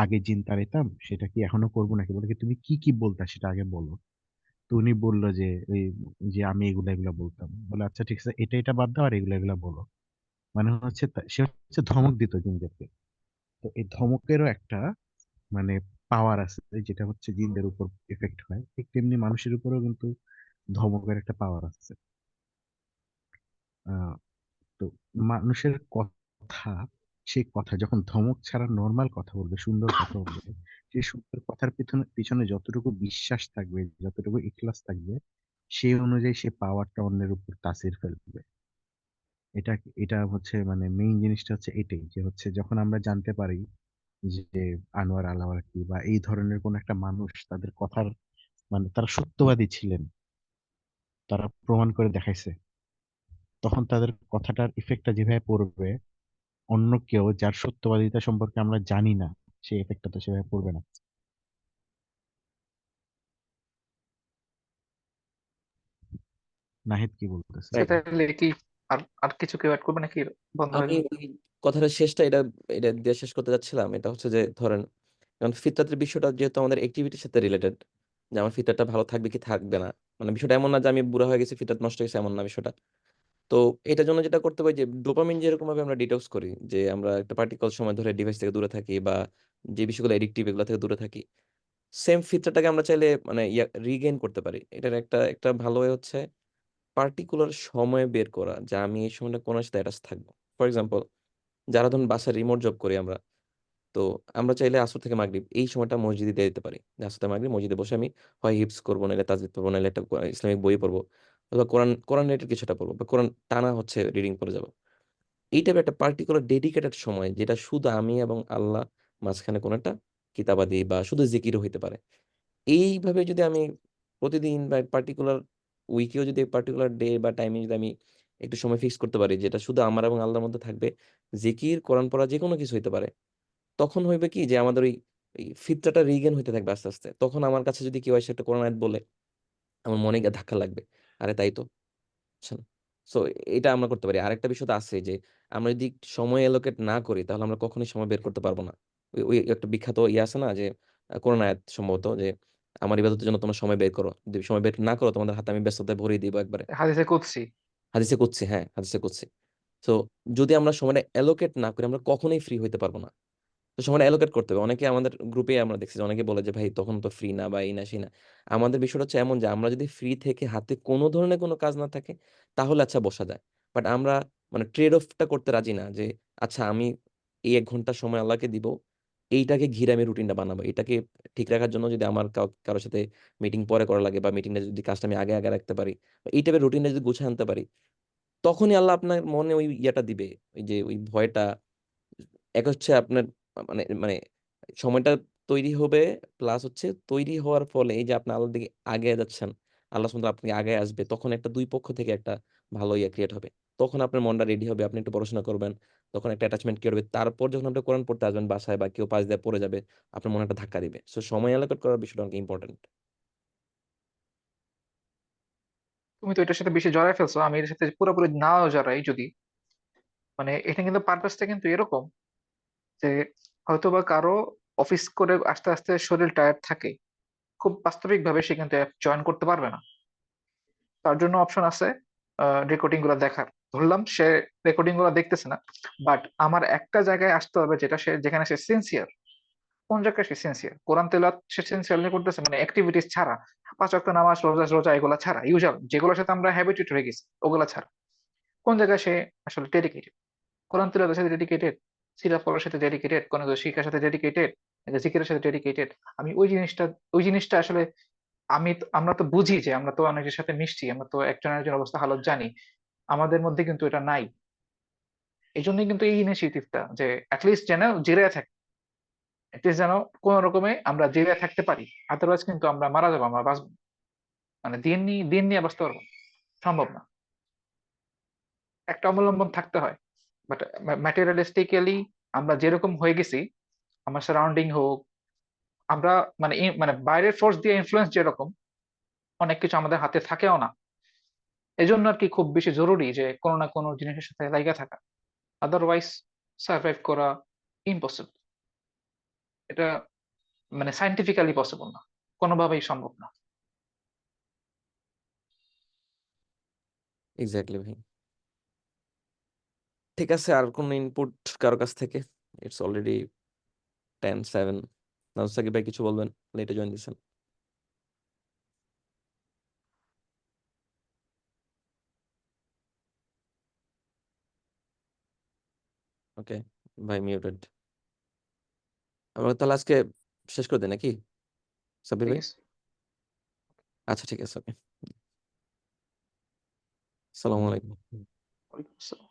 আগে জিন তাড়াইতাম সেটা কি এখনো করবো নাকি? বলে কি তুমি কি কি বলতা সেটা আগে বলো। তো উনি বলল যে এই যে আমি এগুলা এগুলা বলতাম। বলে আচ্ছা ঠিক আছে, এটা এটা বাদ দাও আর এগুলা এগুলা বলো। মানে হচ্ছে সে হচ্ছে ধমক দিত জিনদেরকে। তো এই ধমকেরও একটা মানে পাওয়ার আছে যেটা হচ্ছে জিনদের উপর এফেক্ট হয়। ঠিক তেমনি মানুষের উপরেও কিন্তু ধমকের একটা পাওয়ার আছে। আহ তো মানুষের কথা, সেই কথা যখন ধমক ছাড়া নরমাল কথা বলবে, সুন্দর কথা বলবে, সেই সুন্দর কথার পিছনে পিছনে যতটুকু বিশ্বাস থাকবে, যতটুকু ইখলাস থাকবে, সেই অনুযায়ী সে পাওয়ারটা অন্যের উপর তাসির ফেলবে। এটা এটা হচ্ছে মানে মেইন জিনিসটা হচ্ছে এটাই যে হচ্ছে যখন আমরা জানতে পারি যে আনোয়ার আলাওয়ার্দী বা এই ধরনের কোন একটা মানুষ তাদের কথার মানে তারা সত্যবাদী ছিলেন, তারা প্রমাণ করে দেখাইছে, তখন তাদের কথাটার ইফেক্টটা যেভাবে পড়বে, অন্য কেউ যার সত্যবাদিতা সম্পর্কে আমরা জানি না, সেই এফেক্টটা তো সেভাবে পড়বে না। নাহিদ কি বলতেছে? আচ্ছা, রাইট। তাহলে কি আর আর কিছু কেউ অ্যাড করবে নাকি বন্ধ হয়ে আমি যাবে? ওই কথাটা শেষটা এটা এটা দিয়ে শেষ করতে যাচ্ছিলাম। এটা হচ্ছে যে ধরেন কারণ ফিতরাতের বিষয়টা যেহেতু আমাদের অ্যাক্টিভিটির সাথে রিলেটেড, যে আমার ফিতরাতটা ভালো থাকবে কি থাকবে না, মানে বিষয়টা এমন না যে আমি বুড়া হয়ে গেছি ফিতরাত নষ্ট হয়ে গেছে, এমন না বিষয়টা। তো এটার জন্য যেটা করতে পারি যে ডোপামিন যেরকম ভাবে আমরা ডিটক্স করি, যে আমরা একটা পার্টিকুলার সময় ধরে ডিভাইস থেকে দূরে থাকি বা যে বিষয়গুলো এডিকটিভ এগুলো থেকে দূরে থাকি, সেম ফিচারটাকে আমরা চাইলে মানে রিগেইন করতে পারি। এটার একটা একটা ভালো ওয়ে হচ্ছে পার্টিকুলার সময় বের করা, যে আমি এই সময়টা কোন সাথে অ্যাটাচ থাকবো। ফর এক্সাম্পল, যারা ধরুন বাসায় রিমোট জব করি আমরা, তো আমরা চাইলে আসর থেকে মাগরিব এই সময়টা মসজিদে দিয়ে দিতে পারি। যে আসর থেকে মাগরিব মসজিদে বসে আমি হয় হিফজ করবো, নাহলে তাজবিদ পড়বো, নাহলে একটা ইসলামিক বই পড়বো, অথবা কোরআন কোরআন রিলেটেড কিছুটা পড়বো, বা কোরআন টানা হচ্ছে রিডিং করে যাবো। এই টাইপের একটা পার্টিকুলার ডেডিকেটেড সময় যেটা শুধু আমি এবং আল্লাহ, মাঝখানে কোনো একটা কিতাবাদি বা শুধু জিকিরও হইতে পারে। এইভাবে যদি আমি প্রতিদিন বা পার্টিকুলার উইকেও যদি পার্টিকুলার ডে বা টাইমে যদি আমি একটু সময় ফিক্স করতে পারি যেটা শুধু আমার এবং আল্লাহর মধ্যে থাকবে, জিকির কোরআন পড়া যে কোনো কিছু হইতে পারে, তখন হইবে কি যে আমাদের ওই ওই ফিতরাটা রিগেন হইতে থাকবে আস্তে আস্তে। তখন আমার কাছে যদি কেউ এসে একটা কোরআন আয়াত বলে, আমার মনে গিয়ে ধাক্কা লাগবে, আরে তাই তো, বুঝছেন? সো এটা আমরা করতে পারি। আরেকটা বিষয় তো আছে যে আমরা যদি সময় এলোকেট না করি তাহলে আমরা কখনোই সময় বের করতে পারবো না। ওই ওই একটা বিখ্যাত ইয়ে আছে না যে কোরআন আয়াত সম্ভবত যে আমার ইবাদতের জন্য তোমরা সময় বের করো। যদি সময় বের না করো তোমাদের হাতে আমি ব্যস্ততায় ভরিয়ে দিব একবারে। হাদিসে কুদসি। হাদিসে কুদসি, হ্যাঁ, হাদিসে কুদসি। সো যদি আমরা সময়টা এলোকেট না করি আমরা কখনোই ফ্রি হইতে পারবো না। তো সময়টা অ্যালোকেট করতে হবে। অনেকে আমাদের গ্রুপে আমরা দেখছি যে অনেকে বলে যে ভাই তখন তো ফ্রি না বা এই না সেই না। আমাদের বিষয়টা হচ্ছে এমন যে আমরা যদি ফ্রি থেকে হাতে কোনো ধরনের কোনো কাজ না থাকে তাহলে আচ্ছা বসা যায়। বাট আমরা মানে ট্রেড অফটা করতে রাজি না যে আচ্ছা আমি এই ১ ঘন্টা সময় আল্লাহকে দিব। এইটাকে ঘিরে আমি রুটিনটা বানাবো। এটাকে ঠিক রাখার জন্য যদি আমার কারো সাথে মিটিং পরে করা লাগে বা মিটিংটা যদি কাজটা আমি আগে রাখতে পারি, বা এই টাইপের রুটিনটা যদি গুছিয়ে আনতে পারি, তখনই আল্লাহ আপনার মনে ওই ইয়েটা দিবে। ওই যে ওই ভয়টা, এক হচ্ছে আপনার মানে মানে সময়টা তৈরি হবে, প্লাস হচ্ছে তৈরি হওয়ার ফলে এই যে আপনি আল্লাহর দিকে আগায় যাচ্ছেন, আল্লাহ সুবহানাহু ওয়া তাআলা আপনি আগায় আসবে, তখন একটা দুই পক্ষ থেকে একটা ভালো ইয়ে ক্রিয়েট হবে। তখন আপনার মনটা রেডি হবে, আপনি একটু পড়াশোনা করবেন, তখন একটা অ্যাটাচমেন্ট ক্রিয়েট হবে। তারপর যখন আপনি কোরআন পড়তে আসবেন বাসায় বা কেউ পাশ দিয়ে পড়ে যাবে, আপনার মনে একটা ধাক্কা দিবে। সো সময় এলোকেট করার বিষয়টা অনেক ইম্পর্টেন্ট। তুমি তো এটার সাথে বেশি জড়ায় ফেলছো, আমি এর সাথে পুরোপুরি নাও জড়াই যদি, মানে এটা কিন্তু পারপাসটা কিন্তু এরকম যে হয়তোবা কারো অফিস করে আস্তে আস্তে শরীর টায়ার্ড থাকে, খুব বাস্তবিক ভাবে সে কিন্তু অ্যাপ জয়েন করতে পারবে না। তার জন্য অপশন আছে রেকর্ডিং গুলো দেখার। ধরলাম সে রেকর্ডিং গুলো দেখতেছে না, বাট আমার একটা জায়গায় আসতে হবে যেটা সে, যেখানে সে সিনসিয়ার। কোন জায়গায় সে সিনসিয়ার? কোরআন তেলাওয়াত সে সিনসিয়ারলি করতেছে, মানে অ্যাক্টিভিটিস ছাড়া, ৫ ওয়াক্ত নামাজ, রোজা রোজা এগুলা ছাড়া, ইউজুয়াল যেগুলোর সাথে আমরা হ্যাবিটেড হয়ে গেছি ওগুলা ছাড়া। কোন জায়গায় সে আসলে ডেডিকেটেড? কোরআন তিলাওয়াতের সাথে ডেডিকেটেড, সিরাত পড়ার সাথে ডেডিকেটেড, কোনো কিছু শিক্ষার সাথে ডেডিকেটেড, জিকিরের সাথে ডেডিকেটেড। আমি ওই জিনিসটা আসলে আমরা তো বুঝি যে আমরা তো অনেকের সাথে মিশছি, আমরা তো একজন আরেকজন অবস্থা হালত জানি, আমাদের মধ্যে কিন্তু এটা নাই। এই জন্যই কিন্তু এই ইনিশিয়েটিভটা যে অ্যাটলিস্ট যেন জিরে থাকে, এটলিস্ট যেন কোন রকমে আমরা জেলে থাকতে পারি, আদারওয়াইজ কিন্তু আমরা মারা যাবো, আমরা বাঁচবো না। মানে দিন নিয়ে বাঁচতে পারবো না, সম্ভব না। একটা অবলম্বন থাকতে হয়, বাট ম্যাটেরিয়ালিস্টিক্যালি আমরা যেরকম হয়ে গেছি, আমার সারাউন্ডিং হোক, আমরা মানে বাইরের ফোর্স দিয়ে ইনফ্লুয়েন্স যেরকম, অনেক কিছু আমাদের হাতে থাকেও না। এজন্য আর কি খুব বেশি জরুরি যে কোনো না কোনো জিনিসের সাথে লাইগা থাকা, আদারওয়াইজ সার্ভাইভ করা ইম্পসিবল। এটা মানে সাইন্টিফিক্যালি পসিবল না, কোনোভাবেই সম্ভব না। এক্স্যাক্টলি ভাই। ঠিক আছে, আর কোন ইনপুট কারো কাছ থেকে? It's already 10:07। সাকিব ভাই কিছু বলবেন? লেটে জয়েন দিচ্ছেন। ওকে, ভাই মিউটেড। আমরা তাহলে আজকে শেষ করে দিই নাকি সাব্বির ঠিক ভাই? আছে। আচ্ছা ঠিক আছে, ওকে। আসসালামু আলাইকুম। ওয়ালাইকুম আসসালাম।